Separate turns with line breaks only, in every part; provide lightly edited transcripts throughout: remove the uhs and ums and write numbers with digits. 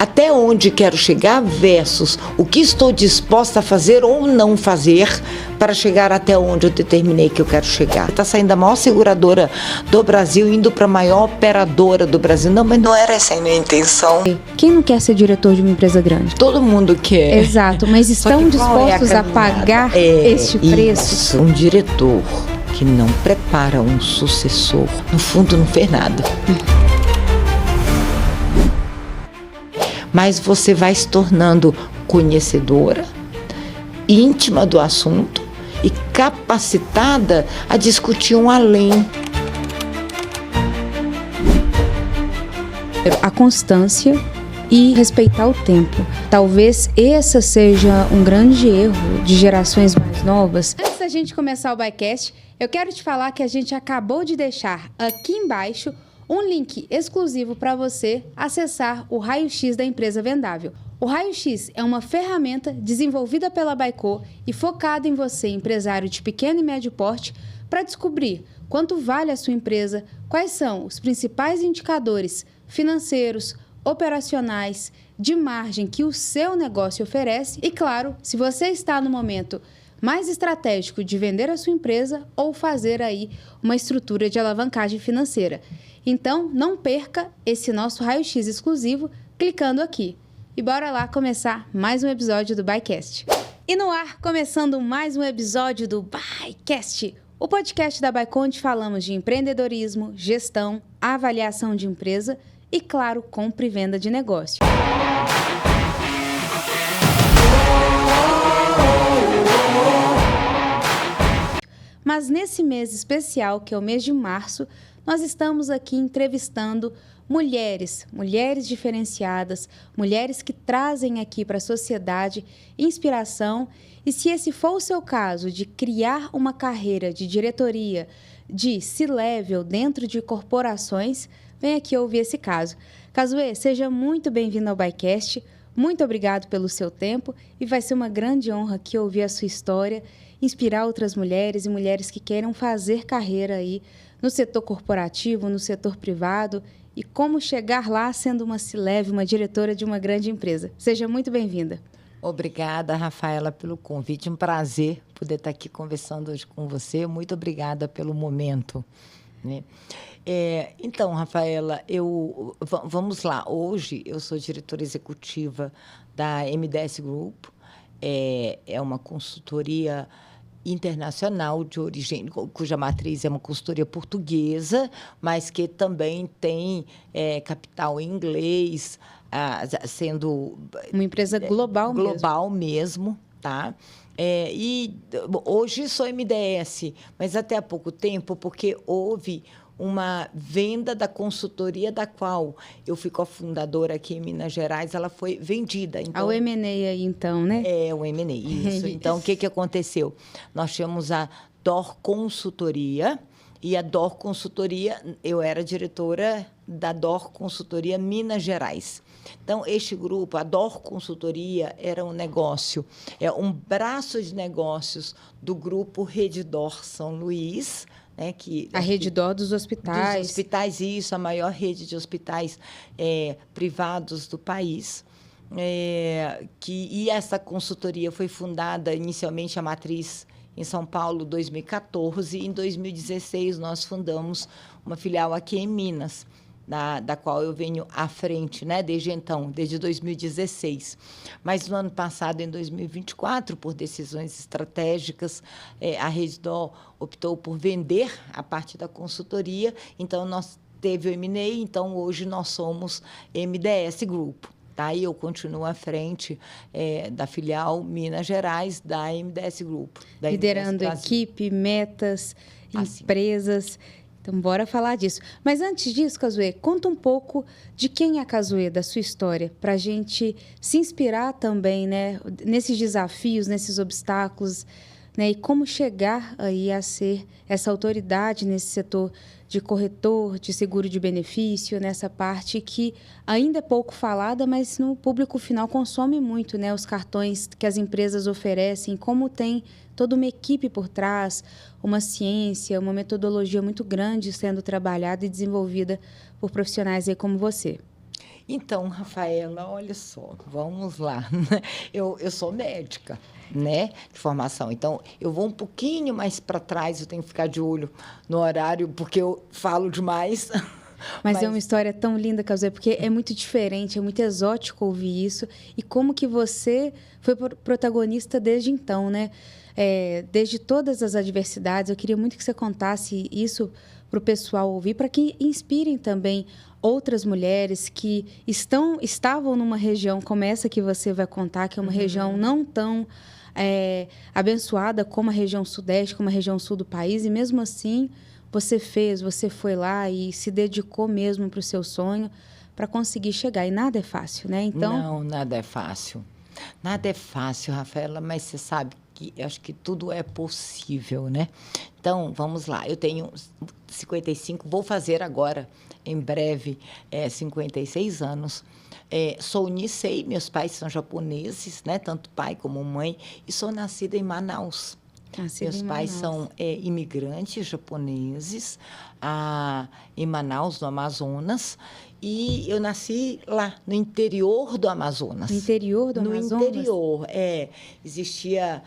até onde quero chegar versus o que estou disposta a fazer ou não fazer para chegar até onde eu determinei que eu quero chegar. Está saindo da maior seguradora do Brasil, indo para a maior operadora do Brasil. Não, mas não era essa a minha intenção.
Quem não quer ser diretor de uma empresa grande?
Todo mundo quer.
Exato, mas estão dispostos a pagar este preço?
Isso, um diretor que não prepara um sucessor, no fundo não fez nada. Mas você vai se tornando conhecedora, íntima do assunto e capacitada a discutir um além.
A constância e respeitar o tempo. Talvez esse seja um grande erro de gerações mais novas. Antes da gente começar o ByCast, eu quero te falar que a gente acabou de deixar aqui embaixo um link exclusivo para você acessar o raio-x da empresa vendável. O raio-x é uma ferramenta desenvolvida pela Baico e focada em você, empresário de pequeno e médio porte, para descobrir quanto vale a sua empresa, quais são os principais indicadores financeiros, operacionais, de margem que o seu negócio oferece e, claro, se você está no momento mais estratégico de vender a sua empresa ou fazer aí uma estrutura de alavancagem financeira. Então, não perca esse nosso raio-x exclusivo clicando aqui. E bora lá começar mais um episódio do ByCast. E no ar, começando mais um episódio do ByCast, o podcast da Baico, onde falamos de empreendedorismo, gestão, avaliação de empresa e, claro, compra e venda de negócio. Mas nesse mês especial, que é o mês de março, nós estamos aqui entrevistando mulheres diferenciadas, mulheres que trazem aqui para a sociedade inspiração. E se esse for o seu caso de criar uma carreira de diretoria, de C-level dentro de corporações, vem aqui ouvir esse caso. Casuê, seja muito bem-vindo ao ByCast, muito obrigado pelo seu tempo e vai ser uma grande honra aqui ouvir a sua história, inspirar outras mulheres e mulheres que queiram fazer carreira aí no setor corporativo, no setor privado e como chegar lá sendo uma C-level, uma diretora de uma grande empresa. Seja muito bem-vinda.
Obrigada, Rafaela, pelo convite. Um prazer poder estar aqui conversando hoje com você. Muito obrigada pelo momento, né? Então, Rafaela, vamos lá. Hoje eu sou diretora executiva da MDS Group. É uma consultoria internacional de origem, cuja matriz é uma consultoria portuguesa, mas que também tem capital em inglês, sendo
uma empresa global
mesmo, tá? E hoje sou MDS, mas até há pouco tempo, porque houve uma venda da consultoria da qual eu fui cofundadora aqui em Minas Gerais, ela foi vendida. Então,
o M&A aí, então, né?
O M&A, isso. Então, o que aconteceu? Nós tínhamos a DOR Consultoria, e a DOR Consultoria, eu era diretora da DOR Consultoria Minas Gerais. Então, este grupo, a DOR Consultoria, era um negócio, um braço de negócios do grupo Redditor São Luís, né,
a Redditor dos hospitais.
Dos hospitais, isso, a maior rede de hospitais privados do país. E essa consultoria foi fundada, inicialmente, a matriz em São Paulo, em 2014, e em 2016 nós fundamos uma filial aqui em Minas, da qual eu venho à frente, né, desde então, desde 2016. Mas no ano passado, em 2024, por decisões estratégicas, a Redditor optou por vender a parte da consultoria, então nós teve o M&A, então hoje nós somos MDS Group. Tá? E eu continuo à frente da filial Minas Gerais, da MDS Group.
Liderando equipe, metas, empresas. Então, bora falar disso. Mas antes disso, Casuê, conta um pouco de quem é a Casuê, da sua história, para a gente se inspirar também, né, nesses desafios, nesses obstáculos, né, e como chegar aí a ser essa autoridade nesse setor de corretor, de seguro de benefício, nessa parte que ainda é pouco falada, mas no público final consome muito, né, os cartões que as empresas oferecem, como tem toda uma equipe por trás, uma ciência, uma metodologia muito grande sendo trabalhada e desenvolvida por profissionais aí como você.
Então, Rafaela, olha só, vamos lá. Eu sou médica, né, de formação. Então, eu vou um pouquinho mais para trás, eu tenho que ficar de olho no horário, porque eu falo demais.
Mas é uma história tão linda, Cauê, porque é muito diferente, é muito exótico ouvir isso. E como que você foi protagonista desde então, né? Desde todas as adversidades, eu queria muito que você contasse isso para o pessoal ouvir, para que inspirem também outras mulheres que estavam numa região como essa que você vai contar, que é uma região não tão abençoada como a região sudeste, como a região sul do país, e mesmo assim você foi lá e se dedicou mesmo para o seu sonho para conseguir chegar. E nada é fácil, né? Então,
não, nada é fácil. Nada é fácil, Rafaela, mas você sabe que eu acho que tudo é possível, né? Então, vamos lá. Eu tenho 55, vou fazer agora, em breve, 56 anos. Sou Nisei, meus pais são japoneses, né? Tanto pai como mãe, e sou nascida em Manaus. Meus pais são imigrantes japoneses em Manaus, no Amazonas, e eu nasci lá, no interior do Amazonas.
No interior do Amazonas?
No interior, existia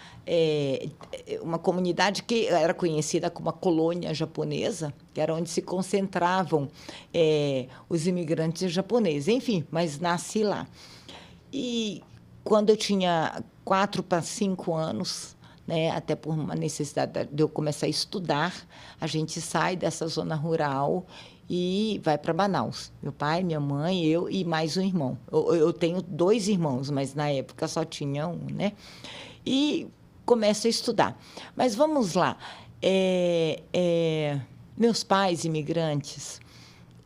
uma comunidade que era conhecida como a colônia japonesa, que era onde se concentravam os imigrantes japoneses. Enfim, mas nasci lá. E quando eu tinha 4 para 5 anos, né, até por uma necessidade de eu começar a estudar, a gente sai dessa zona rural e vai para Manaus. Meu pai, minha mãe, eu e mais um irmão. Eu tenho 2 irmãos, mas na época só tinha um, né? E começo a estudar. Mas vamos lá. Meus pais imigrantes,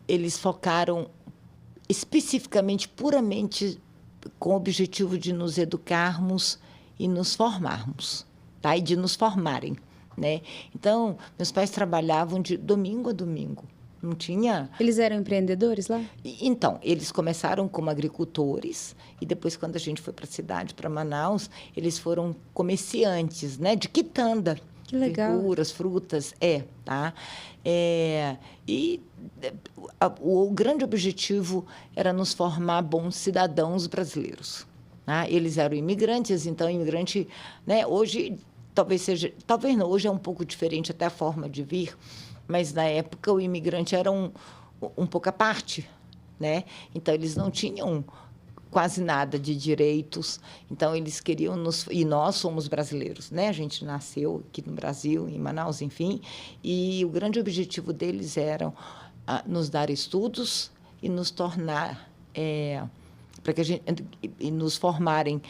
eles focaram especificamente, puramente com o objetivo de nos educarmos e nos formarmos. Tá? E de nos formarem, né? Então, meus pais trabalhavam de domingo a domingo. Não tinha...
Eles eram empreendedores lá?
Então, eles começaram como agricultores e depois, quando a gente foi para a cidade, para Manaus, eles foram comerciantes, né? De quitanda.
Que legal.
Verduras, frutas, tá? O grande objetivo era nos formar bons cidadãos brasileiros. Eles eram imigrantes, então imigrante, né, hoje talvez não, hoje é um pouco diferente até a forma de vir, mas na época o imigrante era um pouco à parte, né? Então eles não tinham quase nada de direitos, então eles queriam e nós somos brasileiros, né? A gente nasceu aqui no Brasil, em Manaus, enfim, e o grande objetivo deles era nos dar estudos e nos tornar para que e nos formarem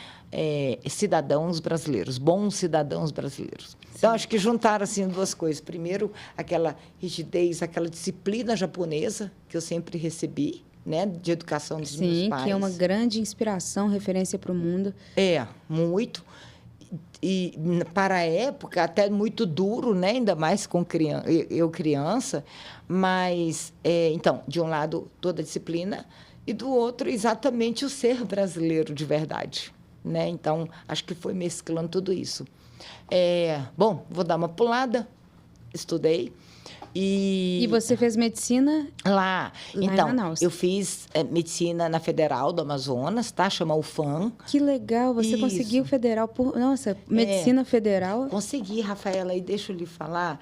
cidadãos brasileiros, bons cidadãos brasileiros. Sim. Então, acho que juntaram assim 2 coisas. Primeiro, aquela rigidez, aquela disciplina japonesa que eu sempre recebi, né, de educação dos meus pais.
Sim, que é uma grande inspiração, referência para o mundo.
Muito. E para a época, até muito duro, né? Ainda mais com criança. Mas, então, de um lado, toda a disciplina, e do outro, exatamente o ser brasileiro de verdade, né? Então, acho que foi mesclando tudo isso. Bom, vou dar uma pulada. Estudei.
E você fez medicina
lá então,
em Manaus?
Eu fiz medicina na Federal do Amazonas, tá? Chama UFAM.
Que legal, você
Isso.
Conseguiu federal por... Nossa, medicina federal?
Consegui, Rafaela, e deixa eu lhe falar...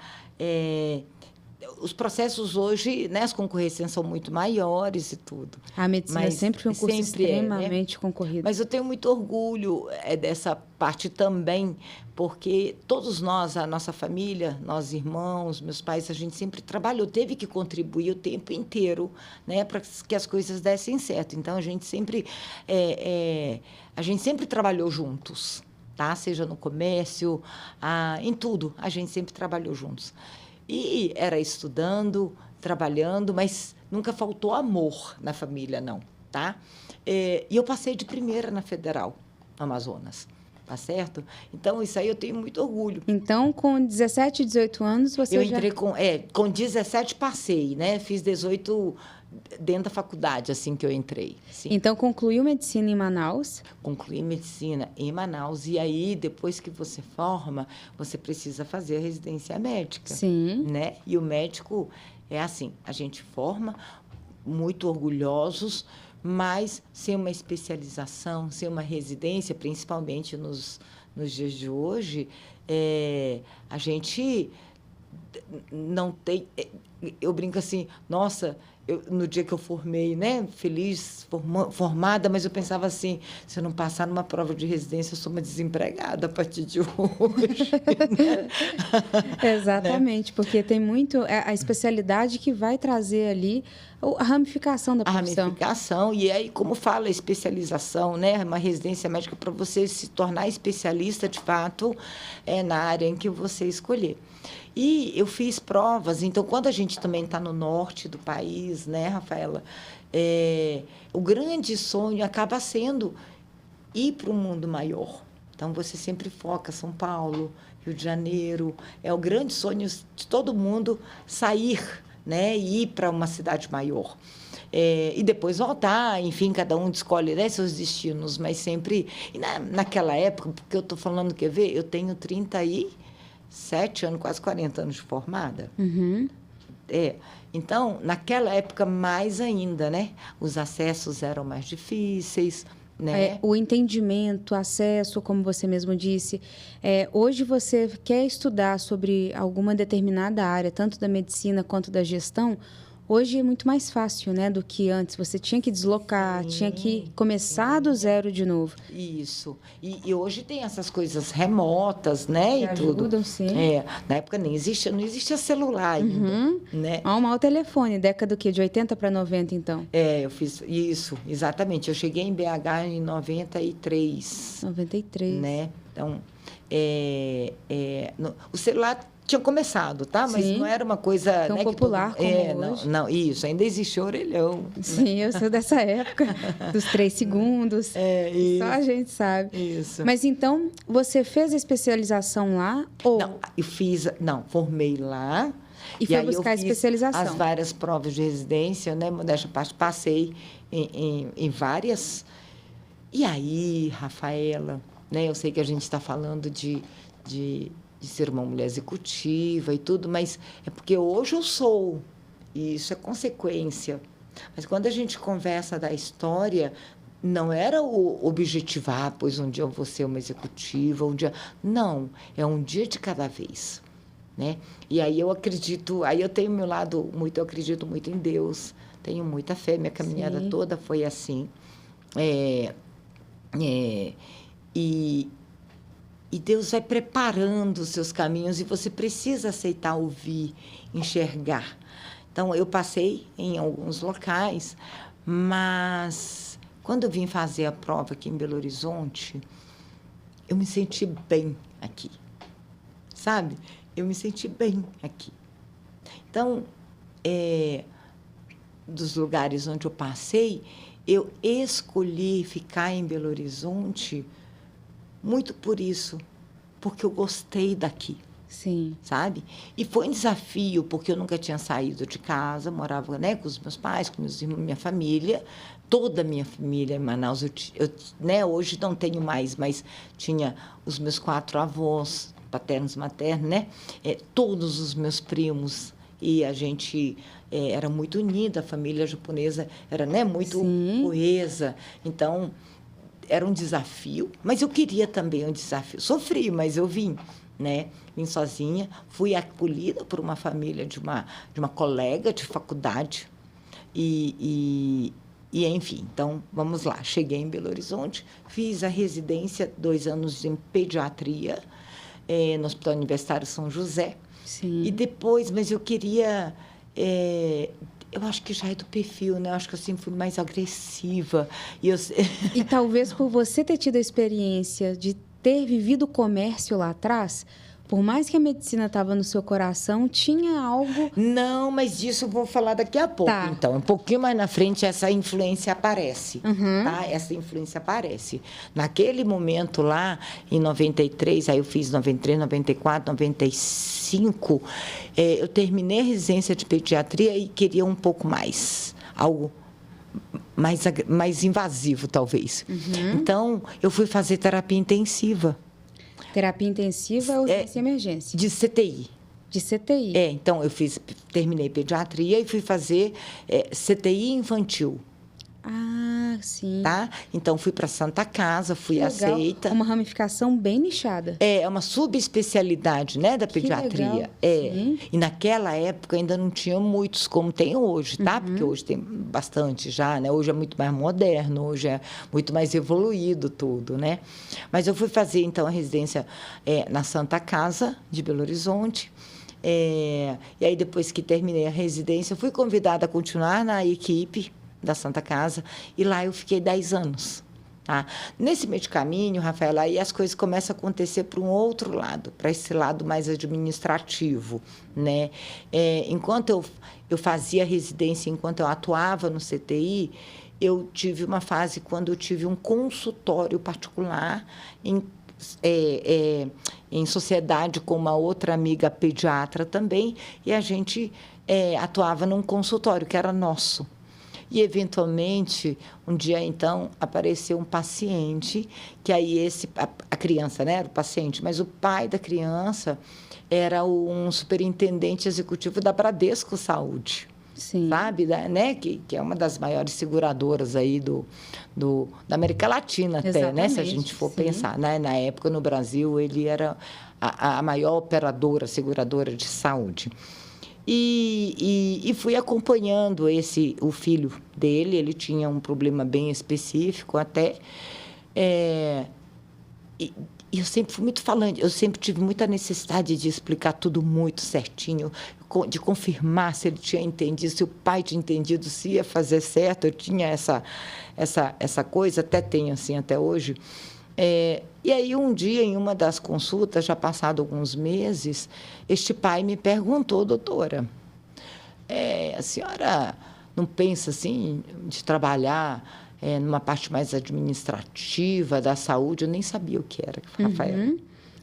Os processos hoje, né, as concorrências são muito maiores e tudo.
A medicina sempre foi um curso extremamente concorrido.
Mas eu tenho muito orgulho dessa parte também, porque todos nós, a nossa família, nós irmãos, meus pais, a gente sempre trabalhou, teve que contribuir o tempo inteiro, né, para que as coisas dessem certo. Então, a gente sempre trabalhou juntos, tá? Seja no comércio, em tudo, a gente sempre trabalhou juntos. E era estudando, trabalhando, mas nunca faltou amor na família, não, tá? E eu passei de primeira na Federal, no Amazonas, tá certo? Então, isso aí eu tenho muito orgulho.
Então, com 17, 18 anos, você
eu entrei com 17 passei, né? Fiz 18 dentro da faculdade, assim que eu entrei. Sim.
Então, concluiu medicina em Manaus?
Concluí medicina em Manaus. E aí, depois que você forma, você precisa fazer a residência médica.
Sim.
Né? E o médico é assim, a gente forma, muito orgulhosos, mas sem uma especialização, sem uma residência, principalmente nos dias de hoje, a gente não tem... Eu brinco assim, nossa, no dia que eu formei, né, feliz, formada, mas eu pensava assim, se eu não passar numa prova de residência, eu sou uma desempregada a partir de hoje. Né?
Exatamente, porque tem muito a especialidade que vai trazer ali a ramificação da profissão.
A ramificação, e aí, como fala, a especialização, né, uma residência médica para você se tornar especialista, de fato, na área em que você escolher. E eu fiz provas, então, quando a gente também está no norte do país, né, Rafaela, o grande sonho acaba sendo ir para um mundo maior. Então, você sempre foca São Paulo, Rio de Janeiro, é o grande sonho de todo mundo sair, né, e ir para uma cidade maior. E depois voltar, enfim, cada um escolhe, né, seus destinos, mas sempre... E naquela época, porque eu estou falando, quer ver, eu tenho 37 anos, quase 40 anos de formada.
Uhum.
Então, naquela época, mais ainda, né? Os acessos eram mais difíceis, né?
O entendimento, acesso, como você mesmo disse. Hoje você quer estudar sobre alguma determinada área, tanto da medicina quanto da gestão, hoje é muito mais fácil, né, do que antes. Você tinha que deslocar, tinha que começar do zero de novo.
Isso. E hoje tem essas coisas remotas, né?
Que ajudam, sim.
Na época não existia celular ainda, né?
Mal o telefone, década do quê? De 80 para 90, então?
Eu fiz isso, exatamente. Eu cheguei em BH em 93.
93.
Né? Então, o celular tinha começado, tá? Mas
Sim.
não era uma coisa...
Tão
né,
popular como hoje.
Não, isso. Ainda existia orelhão.
Sim, né? Eu sou dessa época, dos 3 segundos.
Isso.
Só a gente sabe.
Isso.
Mas, então, você fez a especialização lá? Ou...
Não, formei lá.
E foi buscar a especialização.
As várias provas de residência, né? Modéstia à parte, passei em várias. E aí, Rafaela, né? Eu sei que a gente está falando de ser uma mulher executiva e tudo, mas é porque hoje eu sou, e isso é consequência. Mas quando a gente conversa da história, não era o objetivar, pois um dia eu vou ser uma executiva, um dia... Não, é um dia de cada vez, né? E aí eu acredito, aí eu tenho meu lado muito, eu acredito muito em Deus, tenho muita fé, minha caminhada
Sim.
toda foi assim. E Deus vai preparando os seus caminhos e você precisa aceitar ouvir, enxergar. Então, eu passei em alguns locais, mas quando eu vim fazer a prova aqui em Belo Horizonte, eu me senti bem aqui, sabe? Eu me senti bem aqui. Então, dos lugares onde eu passei, eu escolhi ficar em Belo Horizonte muito por isso, porque eu gostei daqui.
Sim.
Sabe? E foi um desafio, porque eu nunca tinha saído de casa, morava, né, com os meus pais, com meus irmãos, minha família, toda a minha família em Manaus. Né, hoje não tenho mais, mas tinha os meus 4 avós, paternos, maternos, né? Todos os meus primos. E a gente era muito unida, a família japonesa era, né, muito coesa. Então, era um desafio, mas eu queria também um desafio. Sofri, mas eu vim, né? Vim sozinha, fui acolhida por uma família de uma colega de faculdade. E enfim, então, vamos lá. Cheguei em Belo Horizonte, fiz a residência, 2 anos em pediatria, no Hospital Universitário São José.
Sim.
E depois, mas eu queria... eu acho que já é do perfil, né? Eu acho que eu sempre fui mais agressiva.
E talvez por você ter tido a experiência de ter vivido o comércio lá atrás, por mais que a medicina estava no seu coração, tinha algo...
Não, mas disso eu vou falar daqui a pouco.
Tá.
Então, um pouquinho mais na frente, essa influência aparece.
Uhum.
Tá? Essa influência aparece. Naquele momento lá, em 93, aí eu fiz 93, 94, 95, eu terminei a residência de pediatria e queria um pouco mais. Algo mais invasivo, talvez.
Uhum.
Então, eu fui fazer terapia intensiva.
Terapia intensiva ou urgência e emergência?
De CTI.
De CTI.
Então, terminei pediatria e fui fazer CTI infantil.
Ah, sim.
Tá? Então, fui para Santa Casa, fui
Legal.
aceita.
Uma ramificação bem nichada.
É uma subespecialidade, né, da
Que
pediatria.
legal.
É.
Sim.
E naquela época ainda não tinha muitos como tem hoje, tá? Porque hoje tem bastante já, né? Hoje é muito mais moderno, hoje é muito mais evoluído tudo, né? Mas eu fui fazer, então, a residência na Santa Casa de Belo Horizonte. E aí, depois que terminei a residência, fui convidada a continuar na equipe da Santa Casa, e lá eu fiquei 10 anos. Tá? Nesse meio de caminho, Rafaela, aí as coisas começam a acontecer para um outro lado, para esse lado mais administrativo, né? Enquanto eu fazia residência, enquanto eu atuava no CTI, eu tive uma fase quando eu tive um consultório particular em sociedade com uma outra amiga pediatra também, e a gente atuava num consultório que era nosso. E, eventualmente, um dia, então, apareceu um paciente, que aí a criança, né, era o paciente, mas o pai da criança era um superintendente executivo da Bradesco Saúde.
Sim.
Sabe, né? Que é uma das maiores seguradoras aí da América Latina até,
Exatamente,
né? Se a gente for
sim.
pensar, né? Na época, no Brasil, ele era a maior operadora, seguradora de saúde. E fui acompanhando o filho dele, ele tinha um problema bem específico até. E eu sempre fui muito falante, eu sempre tive muita necessidade de explicar tudo muito certinho, de confirmar se ele tinha entendido, se o pai tinha entendido, se ia fazer certo. Eu tinha essa coisa, até tenho assim até hoje. E aí, um dia, em uma das consultas, já passado alguns meses, este pai me perguntou: doutora, a senhora não pensa assim de trabalhar numa parte mais administrativa da saúde? Eu nem sabia o que era, Rafael.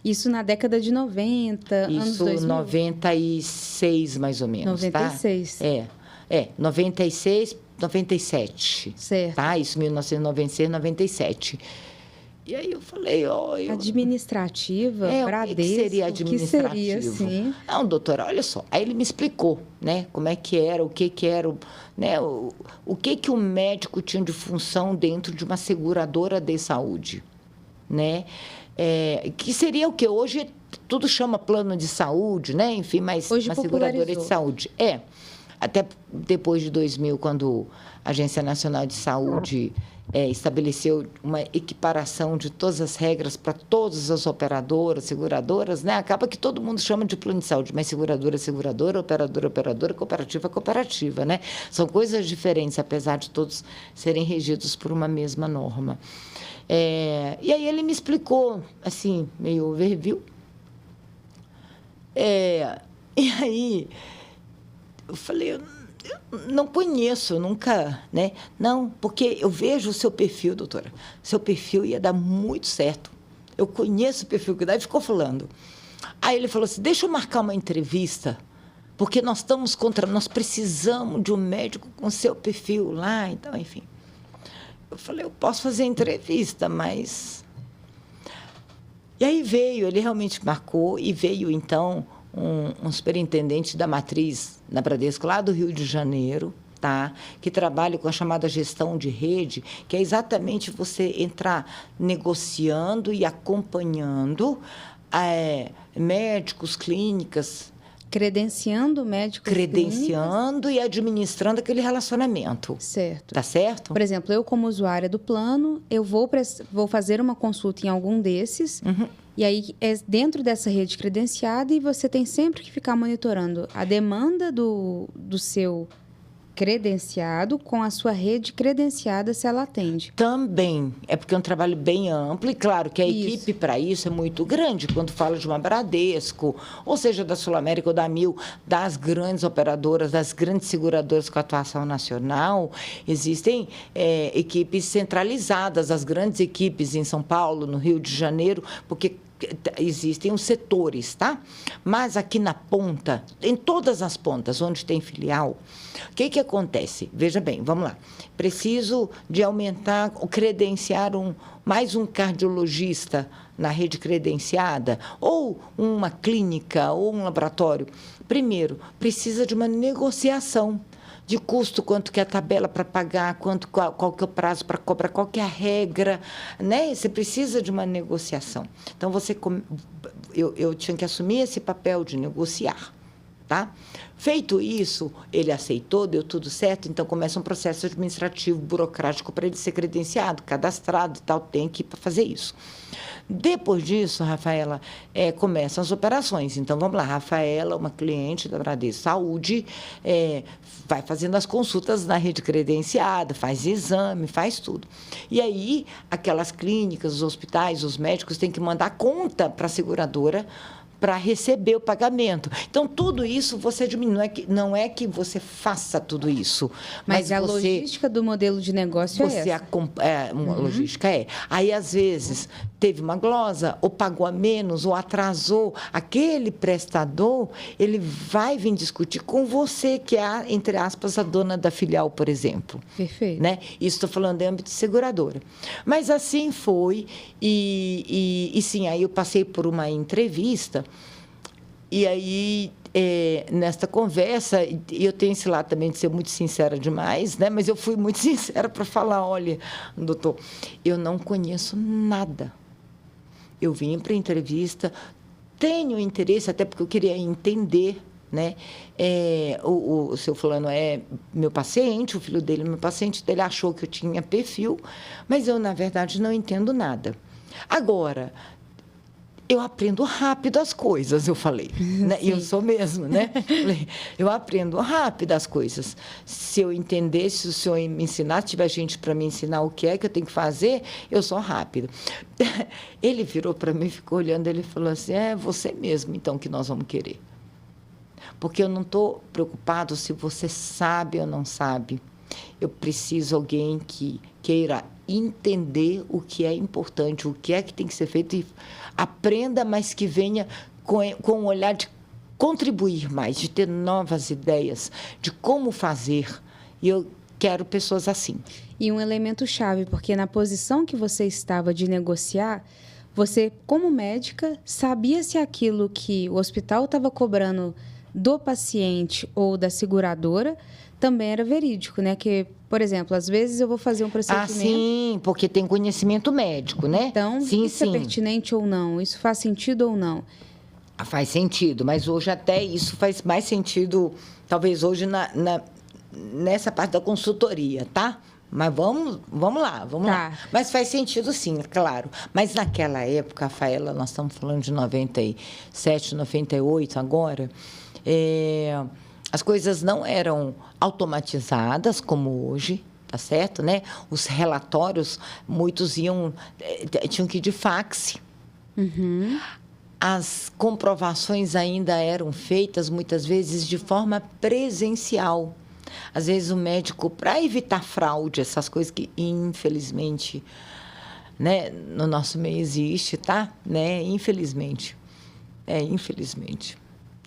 Isso na década de 90, anos
Isso,
2000?
96, mais ou menos,
96.
tá? 96, 97.
Certo.
Tá? Isso, 1996, 97. E aí eu falei,
Administrativa, Bradesco,
o que seria administrativo?
O que seria, sim.
Não, doutora, olha só. Aí ele me explicou, né, como é que era, o que era, né, o que o médico tinha de função dentro de uma seguradora de saúde, né? Que seria o que hoje tudo chama plano de saúde, né? Enfim, mas
hoje
uma seguradora de saúde. Até depois de 2000, quando a Agência Nacional de Saúde estabeleceu uma equiparação de todas as regras para todas as operadoras, seguradoras, né? Acaba que todo mundo chama de plano de saúde, mas seguradora é seguradora, operadora é operadora, cooperativa é cooperativa, né? São coisas diferentes, apesar de todos serem regidos por uma mesma norma. E aí ele me explicou, assim, meio overview. E aí eu falei, eu não conheço, nunca, né? Não, porque eu vejo o seu perfil, doutora. Seu perfil ia dar muito certo. Eu conheço o perfil que dá, e ficou falando. Aí ele falou assim, deixa eu marcar uma entrevista, porque nós precisamos de um médico com seu perfil lá, então, enfim. Eu falei, eu posso fazer entrevista, mas... E aí ele realmente marcou, e veio, então, um superintendente da matriz na Bradesco, lá do Rio de Janeiro, tá? Que trabalha com a chamada gestão de rede, que é exatamente você entrar negociando e acompanhando médicos, clínicas...
Credenciando médicos.
Credenciando e administrando aquele relacionamento.
Certo.
Tá certo?
Por exemplo, eu como usuária do plano, eu vou fazer uma consulta em algum desses, e aí é dentro dessa rede credenciada, e você tem sempre que ficar monitorando a demanda do seu credenciado com a sua rede credenciada, se ela atende.
Também. É porque é um trabalho bem amplo, e claro que a equipe para isso é muito grande. Quando fala de uma Bradesco, ou seja, da Sul América ou da Mil, das grandes operadoras, das grandes seguradoras com atuação nacional, existem equipes centralizadas, as grandes equipes em São Paulo, no Rio de Janeiro, porque existem os setores, tá? Mas aqui na ponta, em todas as pontas onde tem filial, o que acontece? Veja bem, vamos lá. Preciso de aumentar, credenciar mais um cardiologista na rede credenciada, ou uma clínica, ou um laboratório. Primeiro, precisa de uma negociação de custo, quanto que é a tabela para pagar, qual que é o prazo para cobrar, qual que é a regra, né? Você precisa de uma negociação. Então, eu tinha que assumir esse papel de negociar, tá? Feito isso, ele aceitou, deu tudo certo, então começa um processo administrativo, burocrático para ele ser credenciado, cadastrado e tal, tem que ir para fazer isso. Depois disso, Rafaela, começam as operações. Então, vamos lá, Rafaela, uma cliente da Bradesco Saúde, vai fazendo as consultas na rede credenciada, faz exame, faz tudo. E aí, aquelas clínicas, os hospitais, os médicos têm que mandar conta para a seguradora para receber o pagamento. Então, tudo isso você diminui. Não é que você faça tudo isso.
Mas a logística do modelo de negócio é essa.
Uma logística é. Aí, às vezes, teve uma glosa, ou pagou a menos, ou atrasou. Aquele prestador, ele vai vir discutir com você, que é, entre aspas, a dona da filial, por exemplo.
Perfeito.
Né? Isso estou falando em âmbito de seguradora. Mas assim foi. E sim, aí eu passei por uma entrevista. E aí, nesta conversa, e eu tenho esse lado também de ser muito sincera demais, né? Mas eu fui muito sincera para falar, olha, doutor, eu não conheço nada. Eu vim para a entrevista, tenho interesse, até porque eu queria entender, né? O seu fulano é meu paciente, o filho dele é meu paciente, ele achou que eu tinha perfil, mas eu, na verdade, não entendo nada. Agora, eu aprendo rápido as coisas, eu falei. Né? E eu sou mesmo, né? Eu aprendo rápido as coisas. Se eu entender, se o senhor me ensinar, se tiver gente para me ensinar o que é que eu tenho que fazer, eu sou rápido. Ele virou para mim, ficou olhando, ele falou assim, você mesmo, então, que nós vamos querer. Porque eu não estou preocupado se você sabe ou não sabe. Eu preciso de alguém que queira entender o que é importante, o que é que tem que ser feito e aprenda, mas que venha com um olhar de contribuir mais, de ter novas ideias, de como fazer. E eu quero pessoas assim.
E um elemento chave, porque na posição que você estava de negociar, você, como médica, sabia se aquilo que o hospital estava cobrando do paciente ou da seguradora também era verídico, né? Que, por exemplo, às vezes eu vou fazer um procedimento...
sim, porque tem conhecimento médico, né?
Então, isso é pertinente ou não? Isso faz sentido ou não?
Faz sentido, mas hoje até isso faz mais sentido, talvez hoje, nessa parte da consultoria, tá? Mas vamos lá. Mas faz sentido sim, claro. Mas naquela época, Rafaela, nós estamos falando de 97, 98 agora, as coisas não eram automatizadas como hoje, tá certo, né? Os relatórios, muitos tinham que ir de fax.
Uhum.
As comprovações ainda eram feitas, muitas vezes, de forma presencial. Às vezes, o médico, para evitar fraude, essas coisas que, infelizmente, né, no nosso meio existe, tá? Né? Infelizmente. Infelizmente.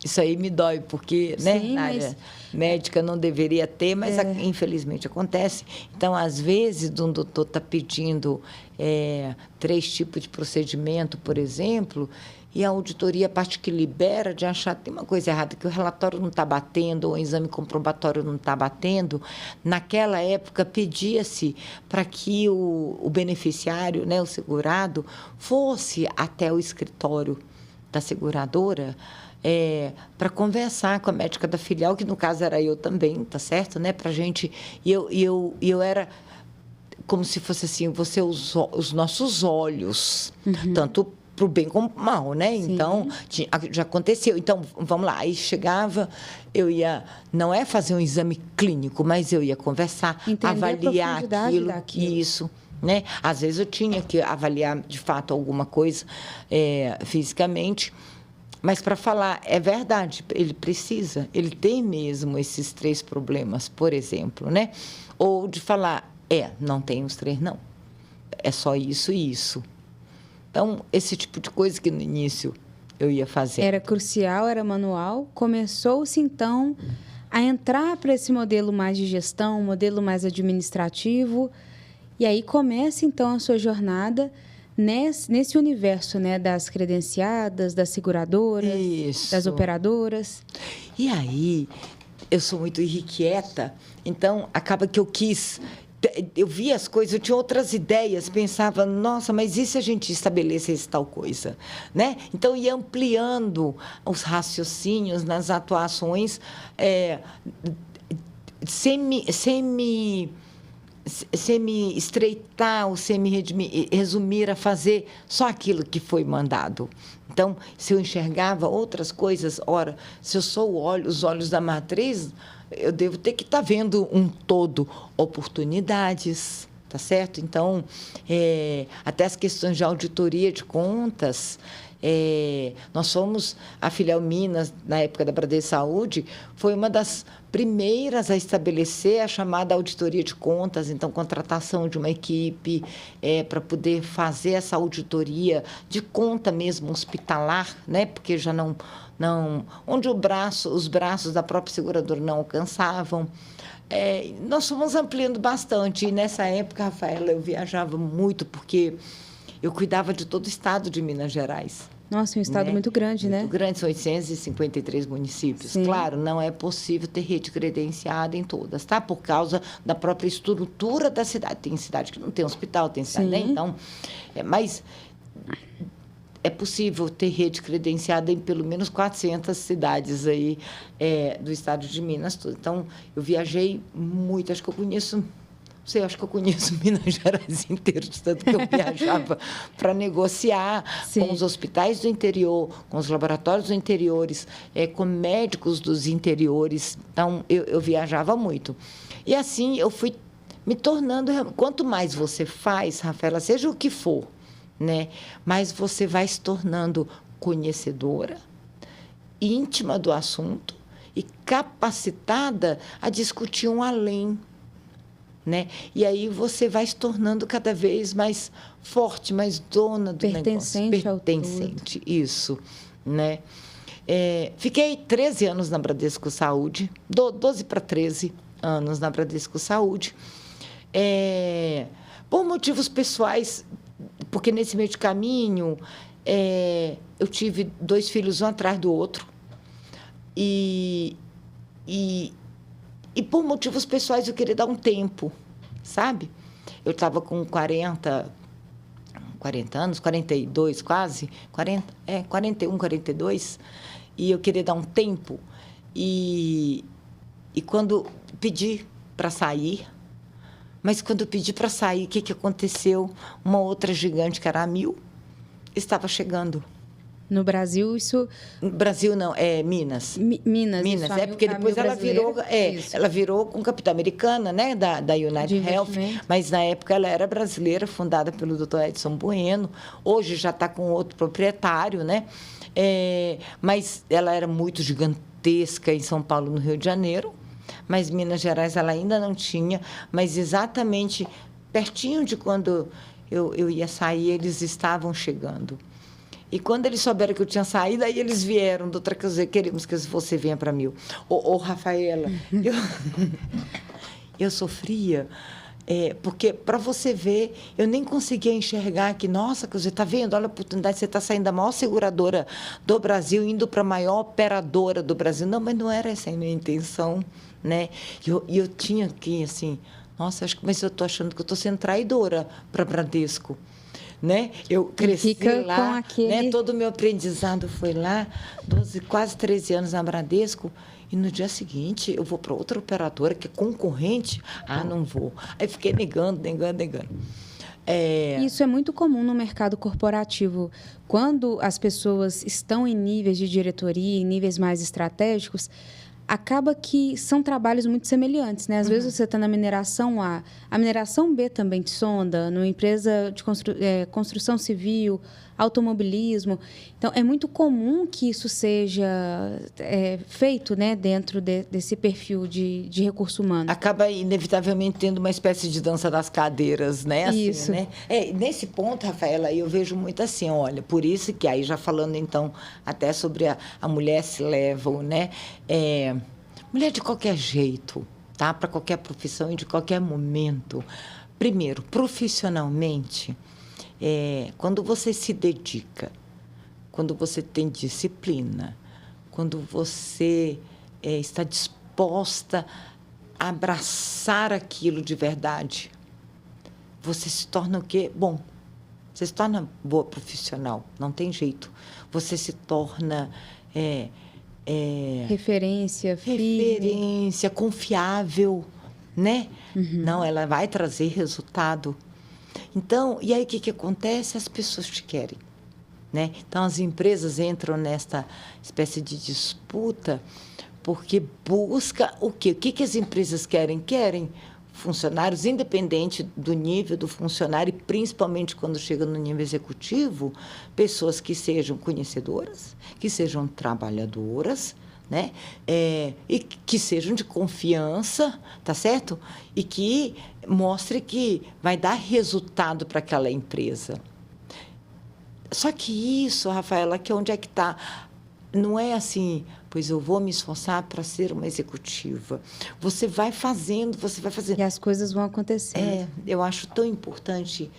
Isso aí me dói, porque, né, na área médica não deveria ter, mas infelizmente acontece. Então, às vezes, um doutor está pedindo 3 tipos de procedimento, por exemplo, e a auditoria, a parte que libera, de achar que tem uma coisa errada, que o relatório não está batendo, ou o exame comprobatório não está batendo. Naquela época, pedia-se para que o beneficiário, né, o segurado, fosse até o escritório da seguradora, para conversar com a médica da filial, que no caso era eu também, tá certo, né? Para gente, e eu era como se fosse assim, você os nossos olhos, tanto para o bem como para o mal, né? Sim. Então, já aconteceu. Então, vamos lá, aí chegava, eu ia, não é fazer um exame clínico, mas eu ia conversar, avaliar aquilo, isso. Né? Às vezes eu tinha que avaliar, de fato, alguma coisa fisicamente. Mas, para falar, é verdade, ele tem mesmo esses 3 problemas, por exemplo, né? Ou de falar, não tem os 3, não. É só isso e isso. Então, esse tipo de coisa que no início eu ia fazer.
Era crucial, era manual. Começou-se, então, a entrar para esse modelo mais de gestão, um modelo mais administrativo. E aí começa, então, a sua jornada nesse universo, né, das credenciadas, das seguradoras, das operadoras.
E aí, eu sou muito irrequieta, então acaba que eu via as coisas, eu tinha outras ideias, pensava, nossa, mas e se a gente estabelecesse tal coisa, né? Então, ia ampliando os raciocínios nas atuações, sem me estreitar ou sem me resumir a fazer só aquilo que foi mandado. Então, se eu enxergava outras coisas, ora, se eu sou os olhos da matriz, eu devo ter que estar vendo um todo, oportunidades, tá certo? Então, até as questões de auditoria de contas, nós fomos, a filial Minas, na época da Bradesco Saúde, foi uma das primeiras a estabelecer a chamada auditoria de contas, então, contratação de uma equipe para poder fazer essa auditoria de conta mesmo hospitalar, né? Porque já não onde os braços da própria seguradora não alcançavam. Nós fomos ampliando bastante. E, nessa época, Rafaela, eu viajava muito, porque eu cuidava de todo o estado de Minas Gerais.
Nossa, um estado muito grande, né?
Muito grande, são 853 municípios. Sim. Claro, não é possível ter rede credenciada em todas, tá? Por causa da própria estrutura da cidade. Tem cidade que não tem hospital, tem cidade, né? Então, mas é possível ter rede credenciada em pelo menos 400 cidades aí do estado de Minas. Então, eu viajei muito, acho que eu conheço Minas Gerais inteiro, de tanto que eu viajava para negociar com os hospitais do interior, com os laboratórios do interiores, com médicos dos interiores. Então, eu viajava muito. E assim, eu fui me tornando... Quanto mais você faz, Rafaela, seja o que for, né? Mas você vai se tornando conhecedora, íntima do assunto e capacitada a discutir um além, né? E aí você vai se tornando cada vez mais forte, mais dona do negócio. Pertencente, isso, né? Fiquei 13 anos na Bradesco Saúde, 12 para 13 anos na Bradesco Saúde, por motivos pessoais, porque nesse meio de caminho eu tive 2 filhos, um atrás do outro, e por motivos pessoais eu queria dar um tempo, sabe? Eu estava com 40 anos, 42 quase, 41, 42, e eu queria dar um tempo. E quando pedi para sair, mas quando eu pedi para sair, o que aconteceu? Uma outra gigante, que era a Mil, estava chegando.
No Brasil, isso...
No Brasil, não, Minas.
Minas,
porque depois ela virou com capital americana, né, da United Health, mas na época ela era brasileira, fundada pelo Dr. Edson Bueno. Hoje já está com outro proprietário, né? Mas ela era muito gigantesca em São Paulo, no Rio de Janeiro, mas Minas Gerais ela ainda não tinha, mas exatamente pertinho de quando eu ia sair, eles estavam chegando. E quando eles souberam que eu tinha saído, aí eles vieram, doutora, queremos que você venha para Mil. Rafaela, eu sofria, porque, para você ver, eu nem conseguia enxergar que, nossa, você está vendo, olha a oportunidade, você está saindo da maior seguradora do Brasil, indo para a maior operadora do Brasil. Não, mas não era essa a minha intenção, né? E eu tinha que, assim, nossa, mas eu estou achando que eu estou sendo traidora para Bradesco. Né? Eu cresci lá, né? Todo o meu aprendizado foi lá, quase 13 anos na Bradesco, e no dia seguinte eu vou para outra operadora que é concorrente, não vou. Aí fiquei negando.
Isso é muito comum no mercado corporativo. Quando as pessoas estão em níveis de diretoria, em níveis mais estratégicos, acaba que são trabalhos muito semelhantes, né? Às vezes você está na mineração A, a mineração B também te sonda, numa empresa de construção civil, automobilismo. Então, é muito comum que isso seja feito, né, dentro desse perfil de recurso humano.
Acaba, inevitavelmente, tendo uma espécie de dança das cadeiras, né? Assim,
isso.
Né? Nesse ponto, Rafaela, eu vejo muito assim, olha, por isso que aí, já falando, então, até sobre a mulher C-level, né? Mulher de qualquer jeito, tá? Para qualquer profissão e de qualquer momento. Primeiro, profissionalmente, quando você se dedica, quando você tem disciplina, quando você está disposto disposta a abraçar aquilo de verdade, você se torna o quê? Bom, você se torna boa profissional, não tem jeito. Você se torna
referência, firme,
confiável, né? Não, ela vai trazer resultado. Então, e aí o que acontece? As pessoas te querem, né? Então, as empresas entram nesta espécie de disputa porque busca o quê? O que as empresas querem? Querem funcionários, independente do nível do funcionário, e principalmente quando chega no nível executivo, pessoas que sejam conhecedoras, que sejam trabalhadoras, né? E que sejam de confiança, tá certo? E que mostre que vai dar resultado para aquela empresa. Só que isso, Rafaela, que onde é que está? Não é assim, pois eu vou me esforçar para ser uma executiva. Você vai fazendo, você vai fazendo.
E as coisas vão acontecendo.
Eu acho tão importante.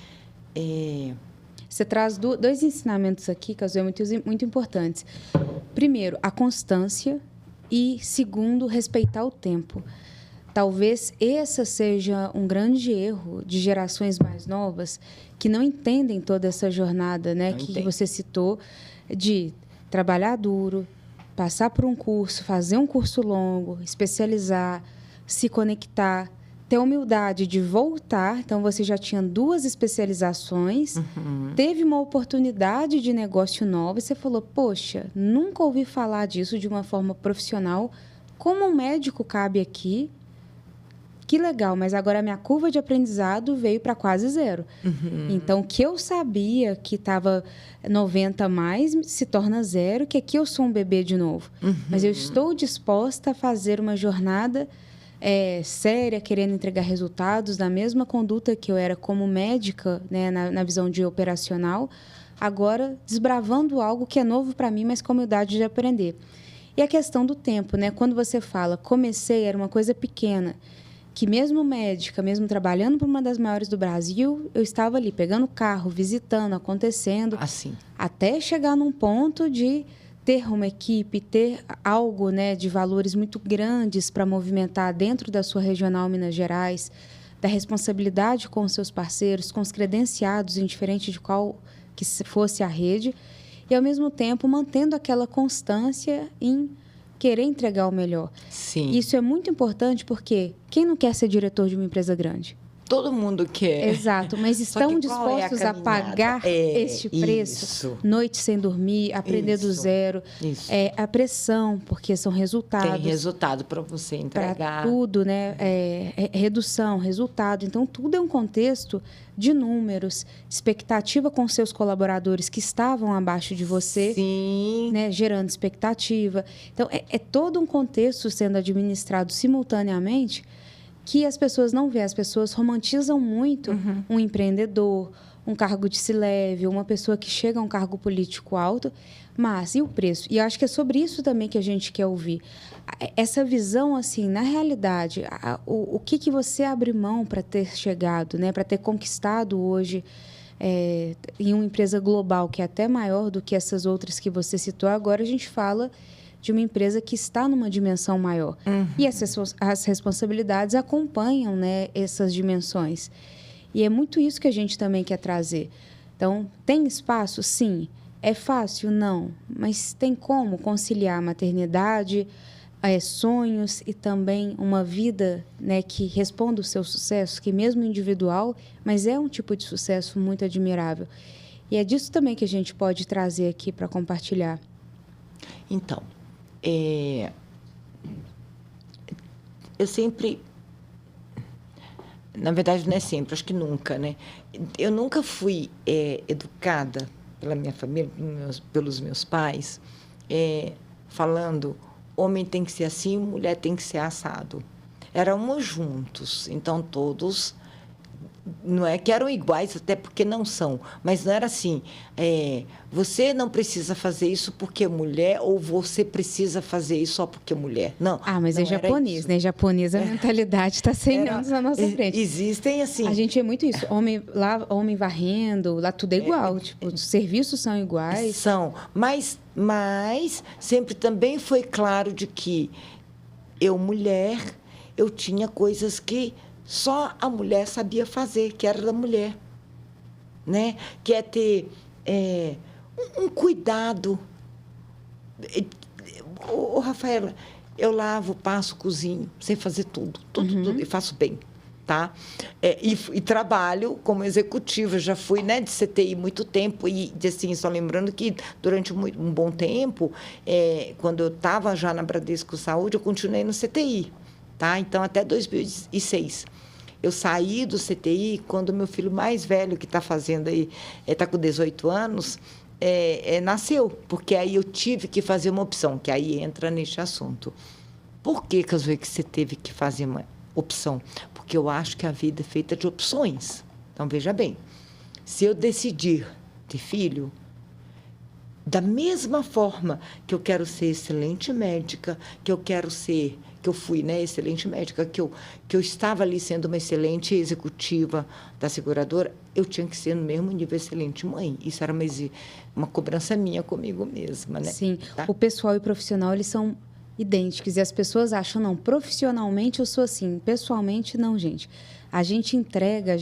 Você traz dois ensinamentos aqui, que são muito importantes. Primeiro, a constância e, segundo, respeitar o tempo. Talvez esse seja um grande erro de gerações mais novas que não entendem toda essa jornada, né, que você citou, de trabalhar duro, passar por um curso, fazer um curso longo, especializar, se conectar, ter humildade de voltar. Então, você já tinha 2 especializações, teve uma oportunidade de negócio nova e você falou, poxa, nunca ouvi falar disso de uma forma profissional. Como um médico cabe aqui? Que legal, mas agora a minha curva de aprendizado veio para quase 0. Então, o que eu sabia que estava 90 a mais se torna 0, que aqui eu sou um bebê de novo. Mas eu estou disposta a fazer uma jornada séria, querendo entregar resultados da mesma conduta que eu era como médica, né, na visão de operacional, agora desbravando algo que é novo para mim, mas com humildade de aprender. E a questão do tempo, né? Quando você fala, comecei, era uma coisa pequena, que mesmo médica, mesmo trabalhando para uma das maiores do Brasil, eu estava ali pegando carro, visitando, acontecendo,
assim,
até chegar num ponto de ter uma equipe, ter algo, né, de valores muito grandes para movimentar dentro da sua regional Minas Gerais, da responsabilidade com os seus parceiros, com os credenciados, indiferente de qual que fosse a rede, e, ao mesmo tempo, mantendo aquela constância em querer entregar o melhor.
Sim.
Isso é muito importante porque quem não quer ser diretor de uma empresa grande?
Todo mundo quer.
Exato, mas estão dispostos a pagar este preço?
Isso.
Noite sem dormir, aprender do zero.
Isso.
A pressão, porque são resultados.
Tem resultado para você entregar.
Para tudo, né? Redução, resultado. Então, tudo é um contexto de números, expectativa com seus colaboradores que estavam abaixo de você.
Sim.
Né? Gerando expectativa. Então, é todo um contexto sendo administrado simultaneamente que as pessoas não veem. As pessoas romantizam muito um empreendedor, um cargo de C-level, uma pessoa que chega a um cargo político alto, mas e o preço? E eu acho que é sobre isso também que a gente quer ouvir. Essa visão, assim, na realidade, o que você abre mão para ter chegado, né? Para ter conquistado hoje em uma empresa global, que é até maior do que essas outras que você citou. Agora a gente fala de uma empresa que está numa dimensão maior. E as responsabilidades acompanham, né, essas dimensões. E é muito isso que a gente também quer trazer. Então, tem espaço? Sim. É fácil? Não. Mas tem como conciliar a maternidade, sonhos e também uma vida, né, que responda o seu sucesso, que mesmo individual, mas é um tipo de sucesso muito admirável. E é disso também que a gente pode trazer aqui para compartilhar.
Então, eu sempre, na verdade não é sempre, acho que nunca, né? Eu nunca fui educada pela minha família, pelos meus pais, falando, homem tem que ser assim, mulher tem que ser assado. Éramos juntos, então todos, não é que eram iguais, até porque não são, mas não era assim, você não precisa fazer isso porque é mulher, ou você precisa fazer isso só porque é mulher. Não.
Mas
não
é japonês, né? Japonês, a mentalidade está 100 anos na nossa frente.
Existem, assim...
A gente é muito isso. Homem varrendo, lá tudo é igual. Tipo, os serviços são iguais.
São, mas sempre também foi claro de que eu, mulher, eu tinha coisas que só a mulher sabia fazer, que era da mulher, né? Que é ter um cuidado. Ô, Rafaela, eu lavo, passo, cozinho, sei fazer tudo, tudo, e faço bem, tá? E trabalho como executiva, já fui, né, de CTI muito tempo, e assim, só lembrando que durante um bom tempo, quando eu estava já na Bradesco Saúde, eu continuei no CTI, tá? Então, até 2006. Eu saí do CTI quando meu filho mais velho, que está fazendo aí, está com 18 anos, nasceu, porque aí eu tive que fazer uma opção, que aí entra neste assunto. Por que, Cazuê, que você teve que fazer uma opção? Porque eu acho que a vida é feita de opções. Então, veja bem, se eu decidir ter filho, da mesma forma que eu quero ser excelente médica, que eu fui, né, excelente médica, que eu estava ali sendo uma excelente executiva da seguradora, eu tinha que ser no mesmo nível excelente mãe. Isso era uma cobrança minha comigo mesma, né?
Sim,
tá?
O pessoal e o profissional, eles são idênticos, e as pessoas acham, não, profissionalmente eu sou assim, pessoalmente não, gente. A gente entrega,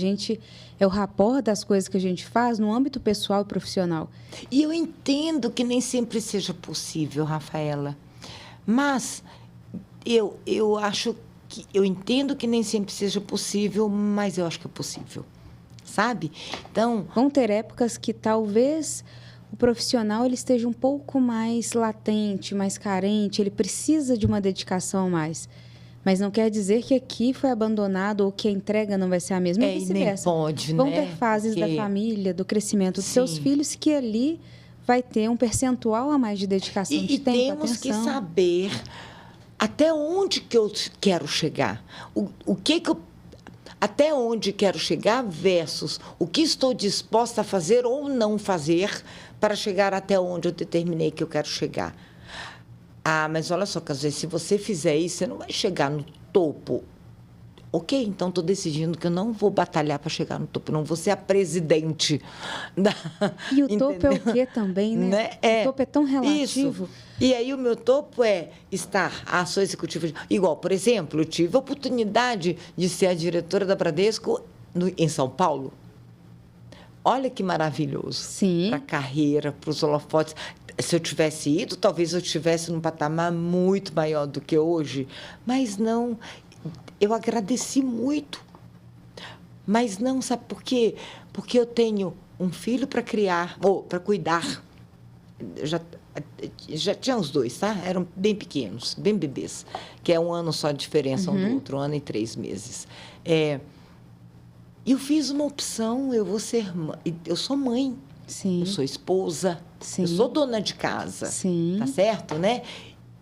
é o rapport das coisas que a gente faz no âmbito pessoal e profissional.
E eu entendo que nem sempre seja possível, Rafaela, mas eu entendo que nem sempre seja possível, mas eu acho que é possível, sabe? Então,
vão ter épocas que talvez o profissional ele esteja um pouco mais latente, mais carente, ele precisa de uma dedicação a mais. Mas não quer dizer que aqui foi abandonado ou que a entrega não vai ser a mesma, e vice-versa.
Nem pode,
vão
né?
ter fases da família, do crescimento dos seus filhos, que ali vai ter um percentual a mais de dedicação de tempo,
e temos que saber até onde que eu quero chegar. Até onde quero chegar versus o que estou disposta a fazer ou não fazer para chegar até onde eu determinei que eu quero chegar. Ah, mas olha só, Cazuê, se você fizer isso, você não vai chegar no topo. Ok, então estou decidindo que eu não vou batalhar para chegar no topo, não vou ser a presidente da...
E o topo é o quê também, né? O topo é tão relativo.
Isso. E aí o meu topo é estar a sua executiva. Igual, por exemplo, eu tive a oportunidade de ser a diretora da Bradesco em São Paulo. Olha que maravilhoso.
Sim.
Para a carreira, para os holofotes. Se eu tivesse ido, talvez eu estivesse num patamar muito maior do que hoje. Mas não, eu agradeci muito. Mas não, sabe por quê? Porque eu tenho um filho para criar, ou para cuidar. Já tinha os dois, tá? Eram bem pequenos, bem bebês, que é um ano só de diferença um do outro, 1 ano e 3 meses. E eu fiz uma opção, eu sou mãe.
Sim.
Eu sou esposa,
Sim.
eu sou dona de casa,
Sim.
tá certo, né?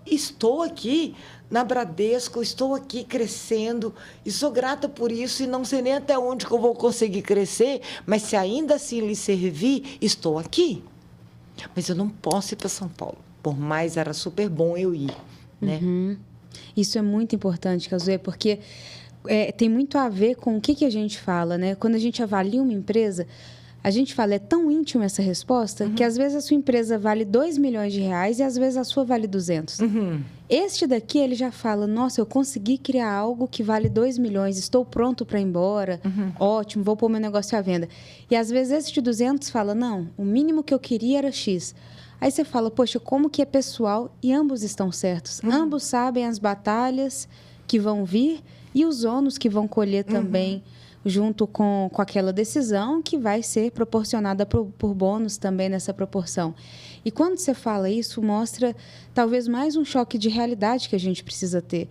Estou aqui na Bradesco, estou aqui crescendo e sou grata por isso e não sei nem até onde que eu vou conseguir crescer, mas se ainda assim lhe servir, estou aqui. Mas eu não posso ir para São Paulo, por mais era super bom eu ir, né?
Isso é muito importante, Cazuê, porque tem muito a ver com o que a gente fala, né? Quando a gente avalia uma empresa, a gente fala, é tão íntimo essa resposta, que às vezes a sua empresa vale 2 milhões de reais e às vezes a sua vale 200. Este daqui, ele já fala, nossa, eu consegui criar algo que vale 2 milhões, estou pronto para ir embora, ótimo, vou pôr meu negócio à venda. E às vezes esse de 200 fala, não, o mínimo que eu queria era X. Aí você fala, poxa, como que é pessoal? E ambos estão certos. Ambos sabem as batalhas que vão vir e os ônus que vão colher também, junto com aquela decisão que vai ser proporcionada por bônus também nessa proporção. E quando você fala isso, mostra talvez mais um choque de realidade que a gente precisa ter.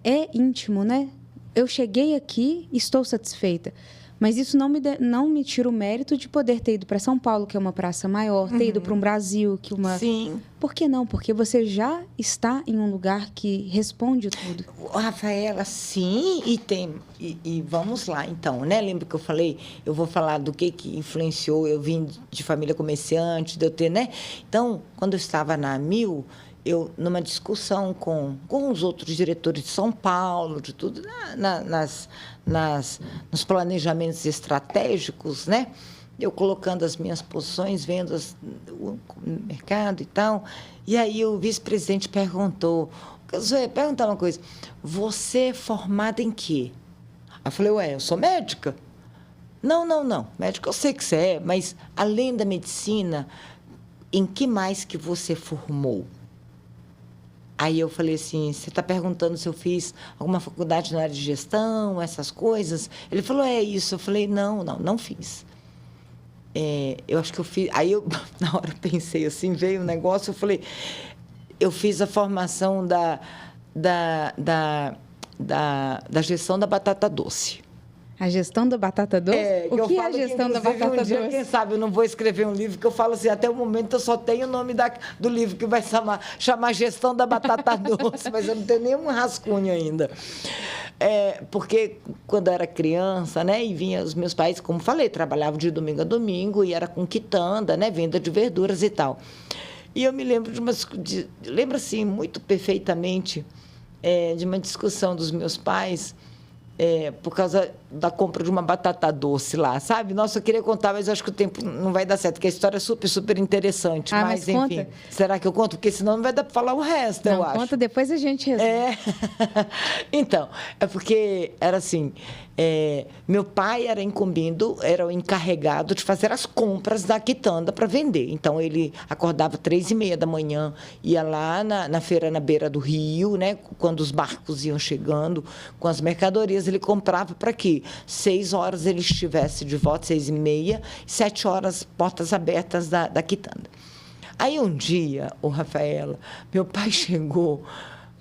É íntimo, né? Eu cheguei aqui, estou satisfeita. Mas isso não me tira o mérito de poder ter ido para São Paulo, que é uma praça maior, ter ido para um Brasil, que uma...
Sim.
Por que não? Porque você já está em um lugar que responde tudo.
Rafaela, sim, e vamos lá, então, né? Lembra que eu falei, eu vou falar do que influenciou, eu vim de família comerciante, de eu ter, né? Então, quando eu estava na AMIL, eu, numa discussão com os outros diretores de São Paulo, de tudo, nos planejamentos estratégicos, né? Eu colocando as minhas posições, vendo o mercado e tal. E aí o vice-presidente perguntou, Zoe, perguntar uma coisa. Você é formada em quê? Aí eu falei, ué, eu sou médica. Não. Médica eu sei que você é, mas além da medicina, em que mais que você formou? Aí eu falei assim, você está perguntando se eu fiz alguma faculdade na área de gestão, essas coisas? Ele falou, é isso. Eu falei, não fiz. Eu acho que eu fiz... Aí eu, na hora, pensei assim, veio um negócio, eu falei, eu fiz a formação da gestão da batata doce.
A gestão da batata doce? O que é a gestão da batata doce?
Quem sabe eu não vou escrever um livro que eu falo assim, até o momento eu só tenho o nome do livro que vai chamar Gestão da Batata Doce, mas eu não tenho nenhum rascunho ainda. Porque quando eu era criança, né, e vinha os meus pais, como falei, trabalhavam de domingo a domingo e era com quitanda, né, venda de verduras e tal. E eu me lembro lembro assim, muito perfeitamente, de uma discussão dos meus pais, por causa da compra de uma batata doce lá, sabe? Nossa, eu queria contar, mas eu acho que o tempo não vai dar certo, porque a história é super, super interessante.
Mas
enfim,
conta.
Será que eu conto? Porque senão não vai dar para falar o resto, eu acho.
Conta, depois a gente resolve.
Então, é porque era assim, meu pai era o encarregado de fazer as compras da quitanda para vender. Então, ele acordava 3h30 da manhã, ia lá na feira na beira do rio, né? Quando os barcos iam chegando com as mercadorias, ele comprava para quê? 6 horas ele estivesse de volta, 6h30, 7 horas, portas abertas da quitanda. Aí um dia, Rafaela, meu pai chegou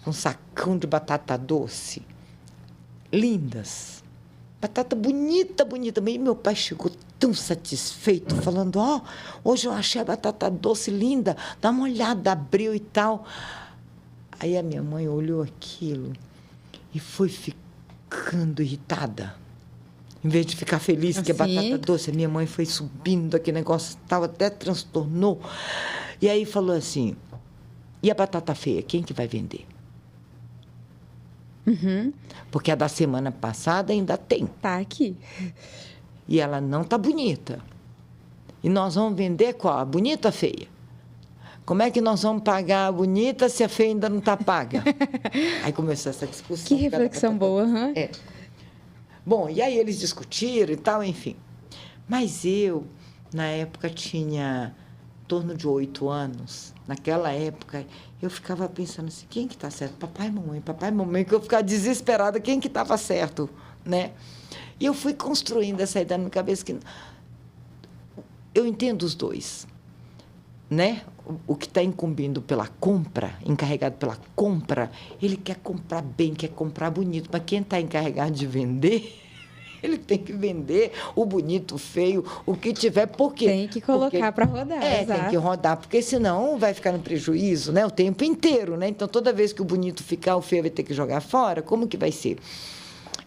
com um sacão de batata doce, lindas, batata bonita. E meu pai chegou tão satisfeito, falando, hoje eu achei a batata doce linda, dá uma olhada, abriu e tal. Aí a minha mãe olhou aquilo e foi ficando irritada. Em vez de ficar feliz que é batata doce, a minha mãe foi subindo aquele negócio, até transtornou. E aí falou assim, e a batata feia, quem que vai vender?
Uhum.
Porque a da semana passada ainda tem.
Tá aqui.
E ela não tá bonita. E nós vamos vender qual? A bonita ou a feia? Como é que nós vamos pagar a bonita se a feia ainda não está paga? Aí começou essa discussão.
Que reflexão boa. Uhum.
Bom, e aí eles discutiram e tal, enfim. Mas eu, na época, tinha em torno de 8 anos. Naquela época, eu ficava pensando assim, quem que está certo? Papai e mamãe, que eu ficava desesperada, quem que estava certo, né? E eu fui construindo essa ideia na minha cabeça que eu entendo os dois, né? O que está incumbindo pela compra, encarregado pela compra, ele quer comprar bem, quer comprar bonito. Mas quem está encarregado de vender, ele tem que vender o bonito, o feio, o que tiver. Por quê?
Tem que colocar para rodar.
Tem que rodar, porque senão vai ficar no prejuízo, né? O tempo inteiro, né? Então, toda vez que o bonito ficar, o feio vai ter que jogar fora. Como que vai ser?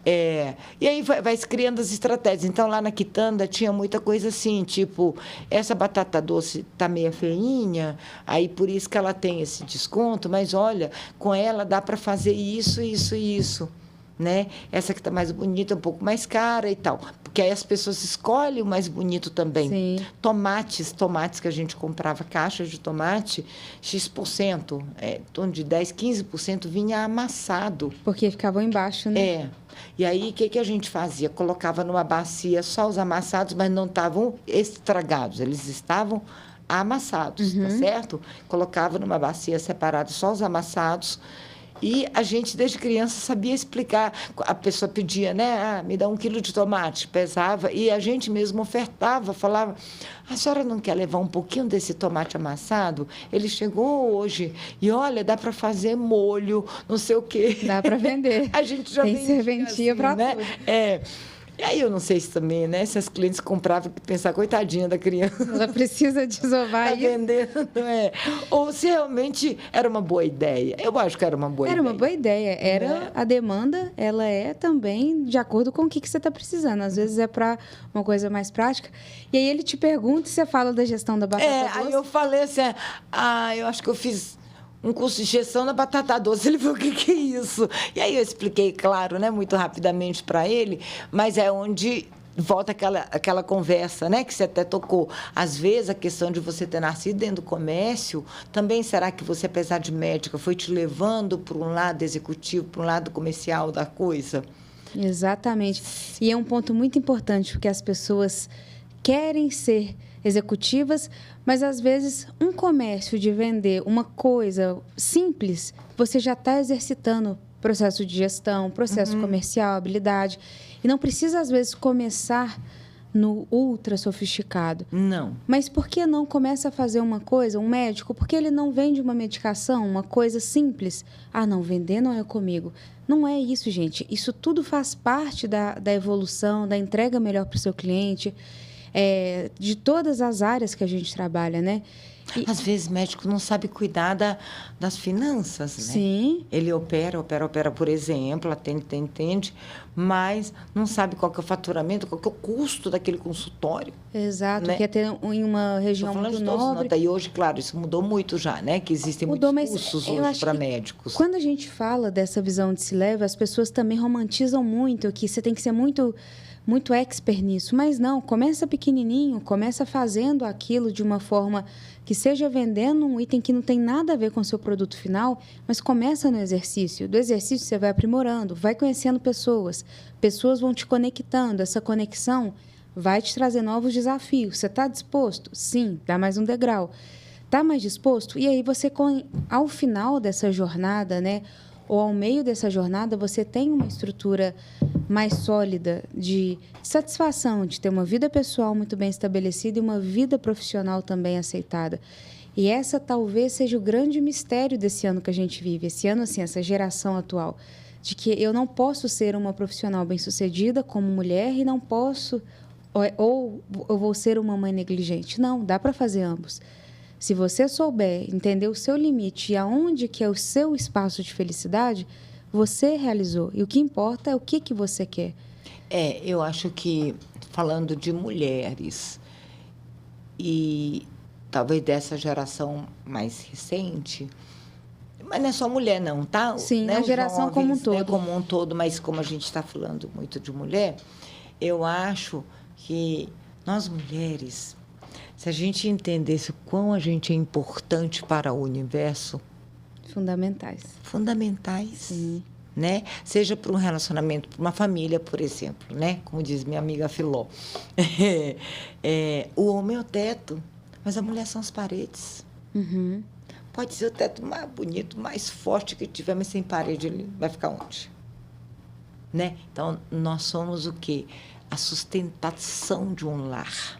E aí vai criando as estratégias. Então, lá na quitanda tinha muita coisa assim, tipo, essa batata doce está meio feinha, aí por isso que ela tem esse desconto, mas olha, com ela dá para fazer isso, né? Essa que está mais bonita, um pouco mais cara e tal. Porque aí as pessoas escolhem o mais bonito também.
Sim.
Tomates que a gente comprava, caixas de tomate, X%, em torno de 10%, 15% vinha amassado.
Porque ficavam embaixo, né?
E aí, o que a gente fazia? Colocava numa bacia só os amassados, mas não estavam estragados, eles estavam amassados, tá certo? Colocava numa bacia separada só os amassados. E a gente, desde criança, sabia explicar. A pessoa pedia, né? Me dá 1 quilo de tomate, pesava, e a gente mesmo ofertava, falava, a senhora não quer levar um pouquinho desse tomate amassado? Ele chegou hoje, e olha, dá para fazer molho, não sei o quê.
Dá para vender.
A gente já
tem serventia
assim,
para
né?
tudo.
E aí eu não sei se também, né? Se as clientes compravam, pensar, coitadinha da criança.
Ela precisa desovar
isso. vendendo, não é? Ou se realmente era uma boa ideia. Eu acho que era uma boa ideia.
Era uma boa ideia. A demanda, ela é também de acordo com o que você está precisando. Às vezes é para uma coisa mais prática. E aí ele te pergunta e você fala da gestão da batata doce.
Aí eu falei assim, eu acho que eu fiz um curso de gestão da batata doce. Ele falou, o que é isso? E aí eu expliquei, claro, né, muito rapidamente para ele, mas é onde volta aquela conversa, né, que você até tocou. Às vezes, a questão de você ter nascido dentro do comércio, também será que você, apesar de médica, foi te levando para um lado executivo, para um lado comercial da coisa?
Exatamente. E é um ponto muito importante, porque as pessoas querem ser executivas, mas às vezes um comércio de vender uma coisa simples, você já está exercitando processo de gestão, processo comercial, habilidade. E não precisa, às vezes, começar no ultra sofisticado.
Não.
Mas por que não começa a fazer uma coisa, um médico, por que ele não vende uma medicação, uma coisa simples? Ah, não, vender não é comigo. Não é isso, gente. Isso tudo faz parte da evolução, da entrega melhor para o seu cliente, de todas as áreas que a gente trabalha, né?
Às vezes, o médico não sabe cuidar das finanças, né?
Sim.
Ele opera, por exemplo, atende, mas não sabe qual que é o faturamento, qual que é o custo daquele consultório.
Exato,
né?
que é ter em uma região muito nobre.
E hoje, claro, isso mudou muito já, né? Que existem muitos custos hoje para médicos.
Quando a gente fala dessa visão de se leva, as pessoas também romantizam muito, que você tem que ser muito expert nisso, mas não, começa pequenininho, começa fazendo aquilo de uma forma que seja vendendo um item que não tem nada a ver com o seu produto final, mas começa no exercício. Do exercício você vai aprimorando, vai conhecendo pessoas vão te conectando, essa conexão vai te trazer novos desafios. Você está disposto? Sim, dá mais um degrau. Está mais disposto? E aí você, ao final dessa jornada, né, ou ao meio dessa jornada, você tem uma estrutura mais sólida de satisfação, de ter uma vida pessoal muito bem estabelecida e uma vida profissional também aceitada. E essa talvez seja o grande mistério desse ano que a gente vive, esse ano, assim, essa geração atual, de que eu não posso ser uma profissional bem-sucedida como mulher e não posso, ou eu vou ser uma mãe negligente. Não, dá para fazer ambos. Se você souber entender o seu limite e aonde que é o seu espaço de felicidade, você realizou. E o que importa é o que você quer.
Eu acho que, falando de mulheres, e talvez dessa geração mais recente, mas não é só mulher não, tá?
Sim,
né?
A geração
jovens,
como um todo.
Né? Como um todo, mas como a gente está falando muito de mulher, eu acho que nós mulheres, se a gente entendesse o quão a gente é importante para o universo... Fundamentais. Sim. Né? Seja para um relacionamento, para uma família, por exemplo, né? Como diz minha amiga Filó. O homem é o teto, mas a mulher são as paredes.
Uhum.
Pode ser o teto mais bonito, mais forte que tiver, mas sem parede, ele vai ficar onde? Né? Então, nós somos o quê? A sustentação de um lar.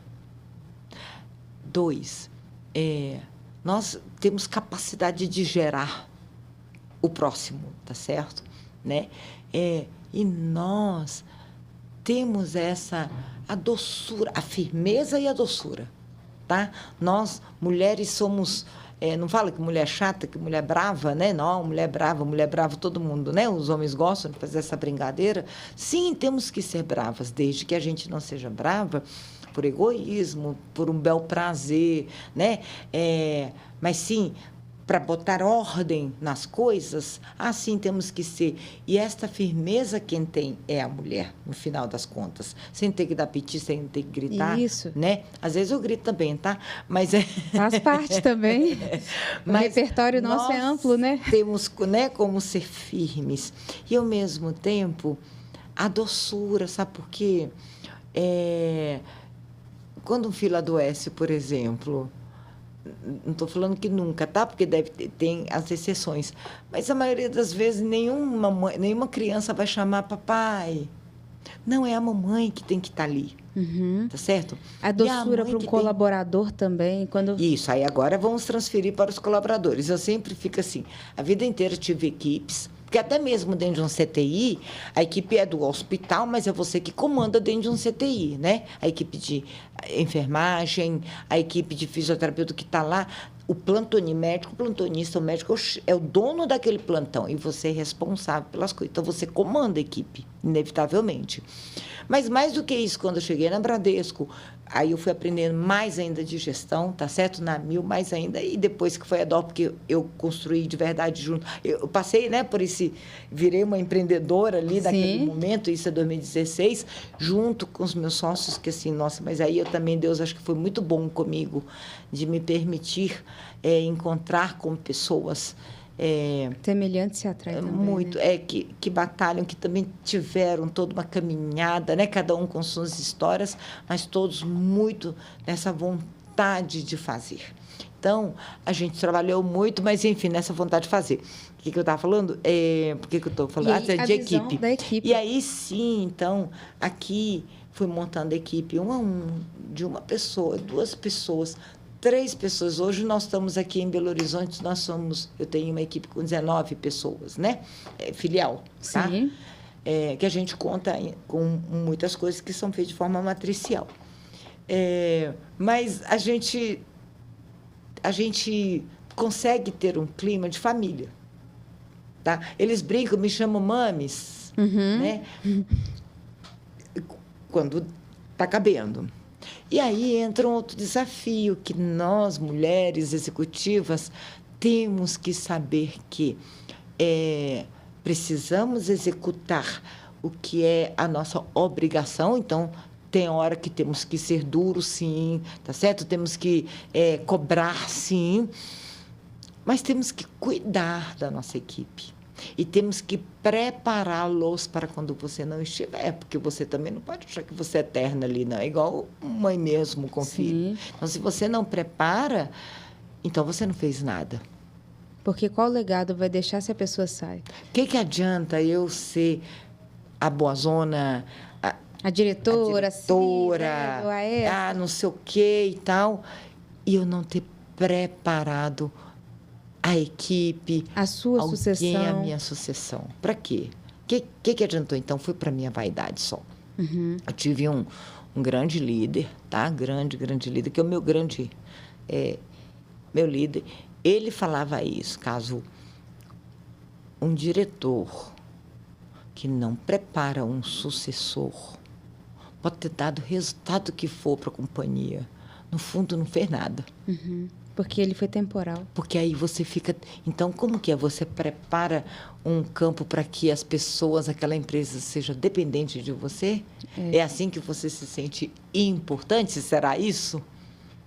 2, nós temos capacidade de gerar o próximo, tá certo? Né? E nós temos a doçura, a firmeza e a doçura, tá? Nós, mulheres, somos... não fala que mulher chata, que mulher brava, né? Não, mulher brava, todo mundo, né? Os homens gostam de fazer essa brincadeira. Sim, temos que ser bravas, desde que a gente não seja brava por egoísmo, por um bel prazer, né? Mas sim, para botar ordem nas coisas, assim temos que ser. E esta firmeza quem tem é a mulher, no final das contas. Sem ter que dar piti, sem ter que gritar.
Isso.
Né? Às vezes eu grito também, tá? Mas
faz parte também. O repertório nosso é amplo, né?
Temos, né, como ser firmes. E, ao mesmo tempo, a doçura, sabe por quê? Quando um filho adoece, por exemplo... Não estou falando que nunca, tá? Porque tem as exceções. Mas a maioria das vezes nenhuma criança vai chamar papai. Não, é a mamãe que tem que estar ali.
Uhum.
Tá certo?
A doçura para um colaborador também.
Isso, aí agora vamos transferir para os colaboradores. Eu sempre fico assim, a vida inteira tive equipes, porque até mesmo dentro de um CTI, a equipe é do hospital, mas é você que comanda dentro de um CTI, né? A equipe de enfermagem, a equipe de fisioterapeuta que está lá, o plantonista, o médico é o dono daquele plantão e você é responsável pelas coisas. Então, você comanda a equipe, inevitavelmente. Mas, mais do que isso, quando eu cheguei na Bradesco, Aí eu fui aprendendo mais ainda de gestão, tá certo? Na Mil, mais ainda. E depois que foi a DOR, porque eu construí de verdade junto. Eu passei, né, por esse... Virei uma empreendedora ali naquele momento, isso é 2016, junto com os meus sócios, que assim, nossa, mas aí eu também, Deus, acho que foi muito bom comigo, de me permitir encontrar com pessoas...
semelhante se atrai também,
muito,
né?
que batalham, que também tiveram toda uma caminhada, né? Cada um com suas histórias, mas todos muito nessa vontade de fazer. Então, a gente trabalhou muito, mas, enfim, nessa vontade de fazer. O que eu estava falando? Por que eu estou falando?
A
de
visão
equipe.
Da equipe.
E aí, sim, então, aqui fui montando a equipe, de uma pessoa, 2 pessoas, 3 pessoas. Hoje nós estamos aqui em Belo Horizonte, eu tenho uma equipe com 19 pessoas, né? Filial, tá?
Sim.
Que a gente conta com muitas coisas que são feitas de forma matricial. Mas a gente consegue ter um clima de família, tá? Eles brincam, me chamam mames, né? Quando está cabendo. E aí entra um outro desafio que nós, mulheres executivas, temos que saber que precisamos executar o que é a nossa obrigação. Então, tem hora que temos que ser duros, sim, tá certo? Temos que cobrar, sim, mas temos que cuidar da nossa equipe. E temos que prepará-los para quando você não estiver, porque você também não pode achar que você é eterna ali, não. É igual mãe mesmo com filho. Então, se você não prepara, então você não fez nada.
Porque qual legado vai deixar se a pessoa sai?
O que adianta eu ser a boazona,
a diretora,
não sei o quê e tal, e eu não ter preparado a equipe,
a sua sucessão,
a minha sucessão. Para quê? O que adiantou? Então, foi para minha vaidade só. Eu tive um grande líder, tá? Grande líder, que é o meu meu líder. Ele falava isso, caso um diretor que não prepara um sucessor, pode ter dado o resultado que for para a companhia, no fundo não fez nada.
Porque ele foi temporal.
Porque aí você fica... Então, como que é? Você prepara um campo para que as pessoas, aquela empresa, seja dependente de você? É assim que você se sente importante? Será isso?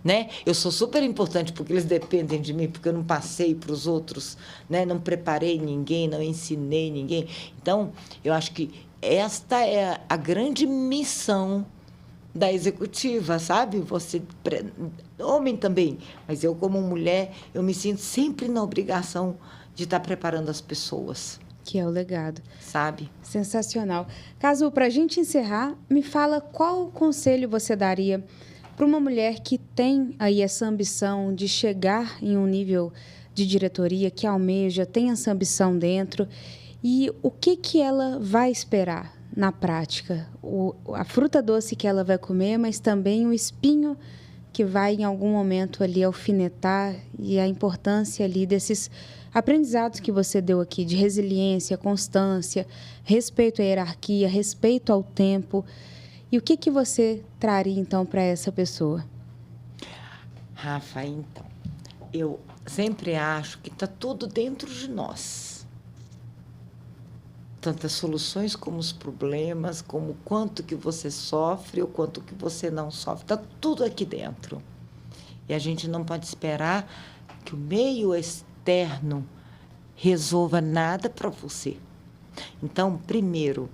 Né? Eu sou super importante porque eles dependem de mim, porque eu não passei para os outros, né? Não preparei ninguém, não ensinei ninguém. Então, eu acho que esta é a grande missão da executiva, sabe? Você, homem também, mas eu como mulher, eu me sinto sempre na obrigação de estar preparando as pessoas.
Que é o legado.
Sabe?
Sensacional. Caso, para a gente encerrar, me fala qual conselho você daria para uma mulher que tem aí essa ambição de chegar em um nível de diretoria, que almeja, tem essa ambição dentro, e o que ela vai esperar na prática? A fruta doce que ela vai comer, mas também o espinho que vai em algum momento ali alfinetar, e a importância ali desses aprendizados que você deu aqui, de resiliência, constância, respeito à hierarquia, respeito ao tempo. E o que você traria, então, para essa pessoa?
Rafa, então, eu sempre acho que está tudo dentro de nós. Tanto as soluções como os problemas, como o quanto que você sofre ou quanto que você não sofre. Está tudo aqui dentro. E a gente não pode esperar que o meio externo resolva nada para você. Então, primeiro,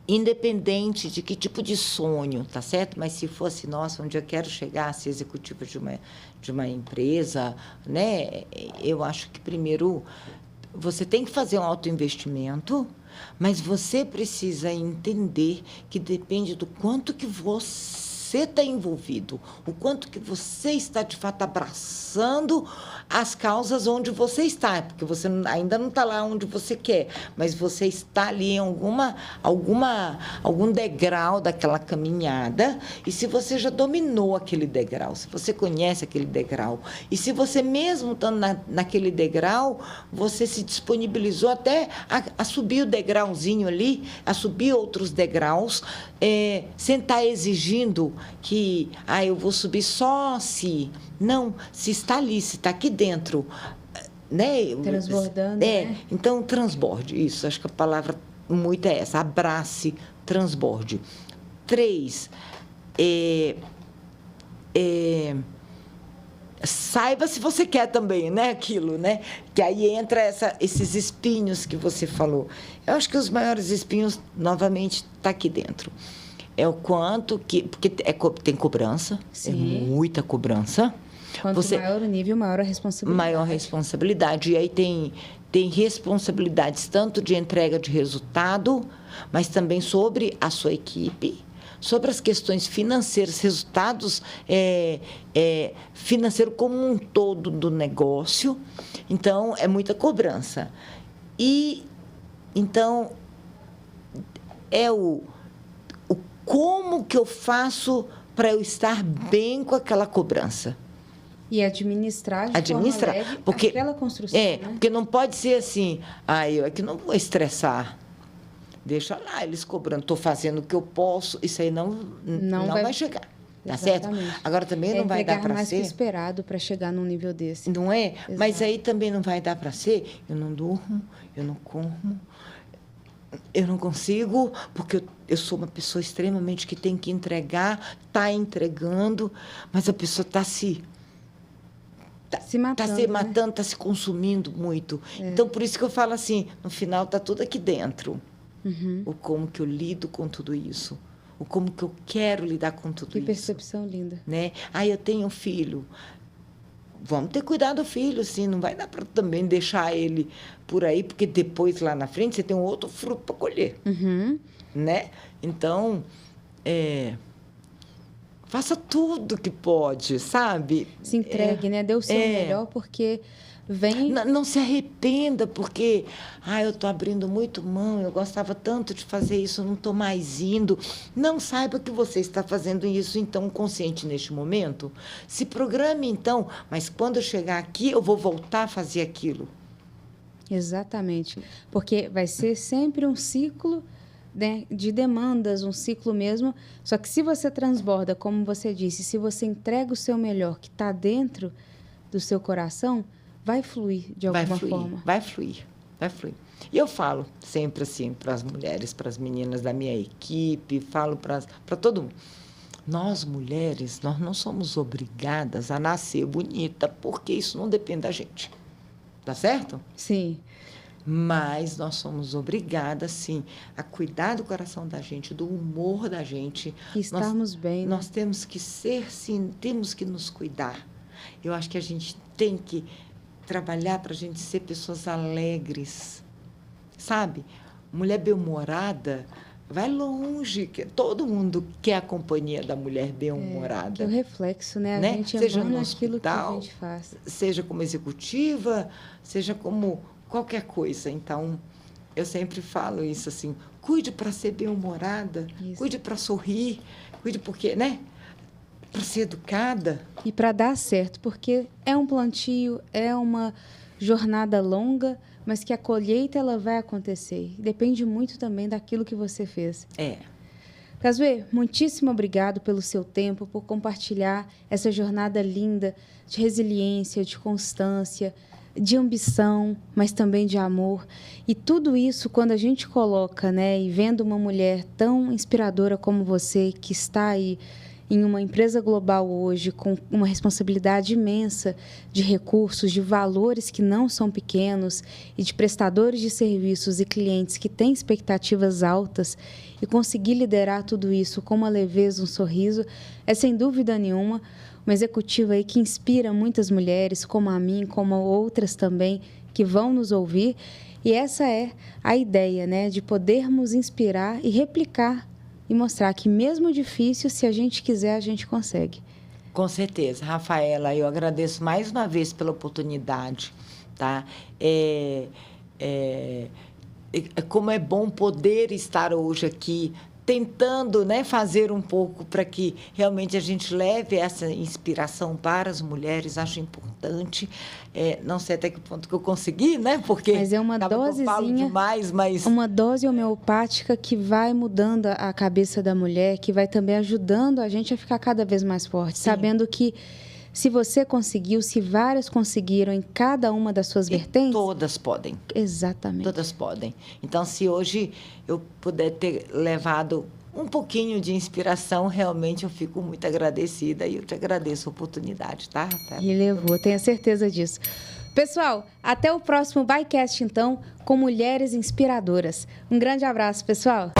independente de que tipo de sonho, tá certo? Mas se fosse, nossa, onde eu quero chegar, ser executiva de uma empresa, né? Eu acho que primeiro você tem que fazer um autoinvestimento, mas você precisa entender que depende do quanto que você você está envolvido, o quanto que você está, de fato, abraçando as causas onde você está, porque você ainda não está lá onde você quer, mas você está ali em algum degrau daquela caminhada, e se você já dominou aquele degrau, se você conhece aquele degrau, e se você mesmo estando naquele degrau, você se disponibilizou até a subir o degrauzinho ali, a subir outros degraus, sem estar exigindo que eu vou subir só se... Não, se está ali, se está aqui dentro, né?
Transbordando, né?
Então, transborde, isso, acho que a palavra muito é essa, abrace, transborde. 3, saiba se você quer também, né, aquilo, né? Que aí entra esses espinhos que você falou. Eu acho que os maiores espinhos, novamente, está aqui dentro. É o quanto que... Porque tem cobrança,
Sim.
É muita cobrança.
Quanto maior o nível, maior a responsabilidade.
Maior responsabilidade. E aí tem responsabilidades tanto de entrega de resultado, mas também sobre a sua equipe, sobre as questões financeiras, resultados financeiro como um todo do negócio. Então, é muita cobrança. E, então, como que eu faço para eu estar bem com aquela cobrança?
E administrar de forma leve
porque,
aquela construção, né?
Porque não pode ser assim, eu aqui não vou estressar. Deixa lá eles cobrando, estou fazendo o que eu posso, isso aí não vai chegar. Tá certo? Agora também não vai dar para ser.
mais que esperado para chegar num nível desse.
Não é?
Exato.
Mas aí também não vai dar para ser. Eu não durmo, eu não como, eu não consigo, porque eu sou uma pessoa extremamente que tem que entregar, está entregando, mas a pessoa está se matando, está se consumindo muito. Então, por isso que eu falo assim, no final está tudo aqui dentro.
Uhum.
O como que eu lido com tudo isso. O como que eu quero lidar com tudo isso.
Que percepção linda.
Né? Eu tenho um filho. Vamos ter cuidado do filho, sim. Não vai dar para também deixar ele por aí, porque depois, lá na frente, você tem um outro fruto para colher.
Uhum.
Né? Então, faça tudo que pode, sabe?
Se entregue, né? Dê o seu melhor, porque vem...
Não se arrependa, porque eu estou abrindo muito mão, eu gostava tanto de fazer isso, não estou mais indo. Não, saiba que você está fazendo isso, então, consciente neste momento. Se programe, então, mas quando eu chegar aqui, eu vou voltar a fazer aquilo.
Exatamente, porque vai ser sempre um ciclo, né, de demandas, um ciclo mesmo, só que se você transborda, como você disse, se você entrega o seu melhor que está dentro do seu coração, vai fluir de alguma forma.
Vai fluir. E eu falo sempre assim para as mulheres, para as meninas da minha equipe, falo para todo mundo. Nós, mulheres, nós não somos obrigadas a nascer bonita, porque isso não depende da gente. Tá certo?
Sim.
Mas nós somos obrigadas, sim, a cuidar do coração da gente, do humor da gente.
E estarmos bem. Né?
Nós temos que ser, sim, temos que nos cuidar. Eu acho que a gente tem que trabalhar para a gente ser pessoas alegres, sabe? Mulher bem-humorada vai longe. Todo mundo quer a companhia da mulher bem-humorada.
Que é o reflexo, né? A gente
seja
emana
no
aquilo
hospital,
que a gente faz.
Seja como executiva, seja como qualquer coisa. Então, eu sempre falo isso assim, cuide para ser bem-humorada, cuide para sorrir, cuide porque, né? Para ser educada.
E para dar certo, porque é um plantio, é uma jornada longa, mas que a colheita ela vai acontecer. Depende muito também daquilo que você fez. Casuê, muitíssimo obrigado pelo seu tempo, por compartilhar essa jornada linda de resiliência, de constância, de ambição, mas também de amor. E tudo isso, quando a gente coloca, né, e vendo uma mulher tão inspiradora como você, que está aí em uma empresa global hoje, com uma responsabilidade imensa de recursos, de valores que não são pequenos e de prestadores de serviços e clientes que têm expectativas altas, e conseguir liderar tudo isso com uma leveza, um sorriso, é sem dúvida nenhuma uma executiva aí que inspira muitas mulheres, como a mim, como a outras também, que vão nos ouvir. E essa é a ideia, né, de podermos inspirar e replicar e mostrar que mesmo difícil, se a gente quiser, a gente consegue.
Com certeza, Rafaela, eu agradeço mais uma vez pela oportunidade, tá? Como é bom poder estar hoje aqui tentando, né, fazer um pouco para que realmente a gente leve essa inspiração para as mulheres. Acho importante. Não sei até que ponto que eu consegui, né? Porque
mas é uma dosezinha,
demais, mas
uma dose homeopática que vai mudando a cabeça da mulher, que vai também ajudando a gente a ficar cada vez mais forte,
sim,
sabendo que se você conseguiu, se várias conseguiram em cada uma das suas vertentes...
todas podem.
Exatamente.
Todas podem. Então, se hoje eu puder ter levado um pouquinho de inspiração, realmente eu fico muito agradecida e eu te agradeço a oportunidade, tá, Rafael?
E levou, tenho certeza disso. Pessoal, até o próximo ByCast, então, com mulheres inspiradoras. Um grande abraço, pessoal!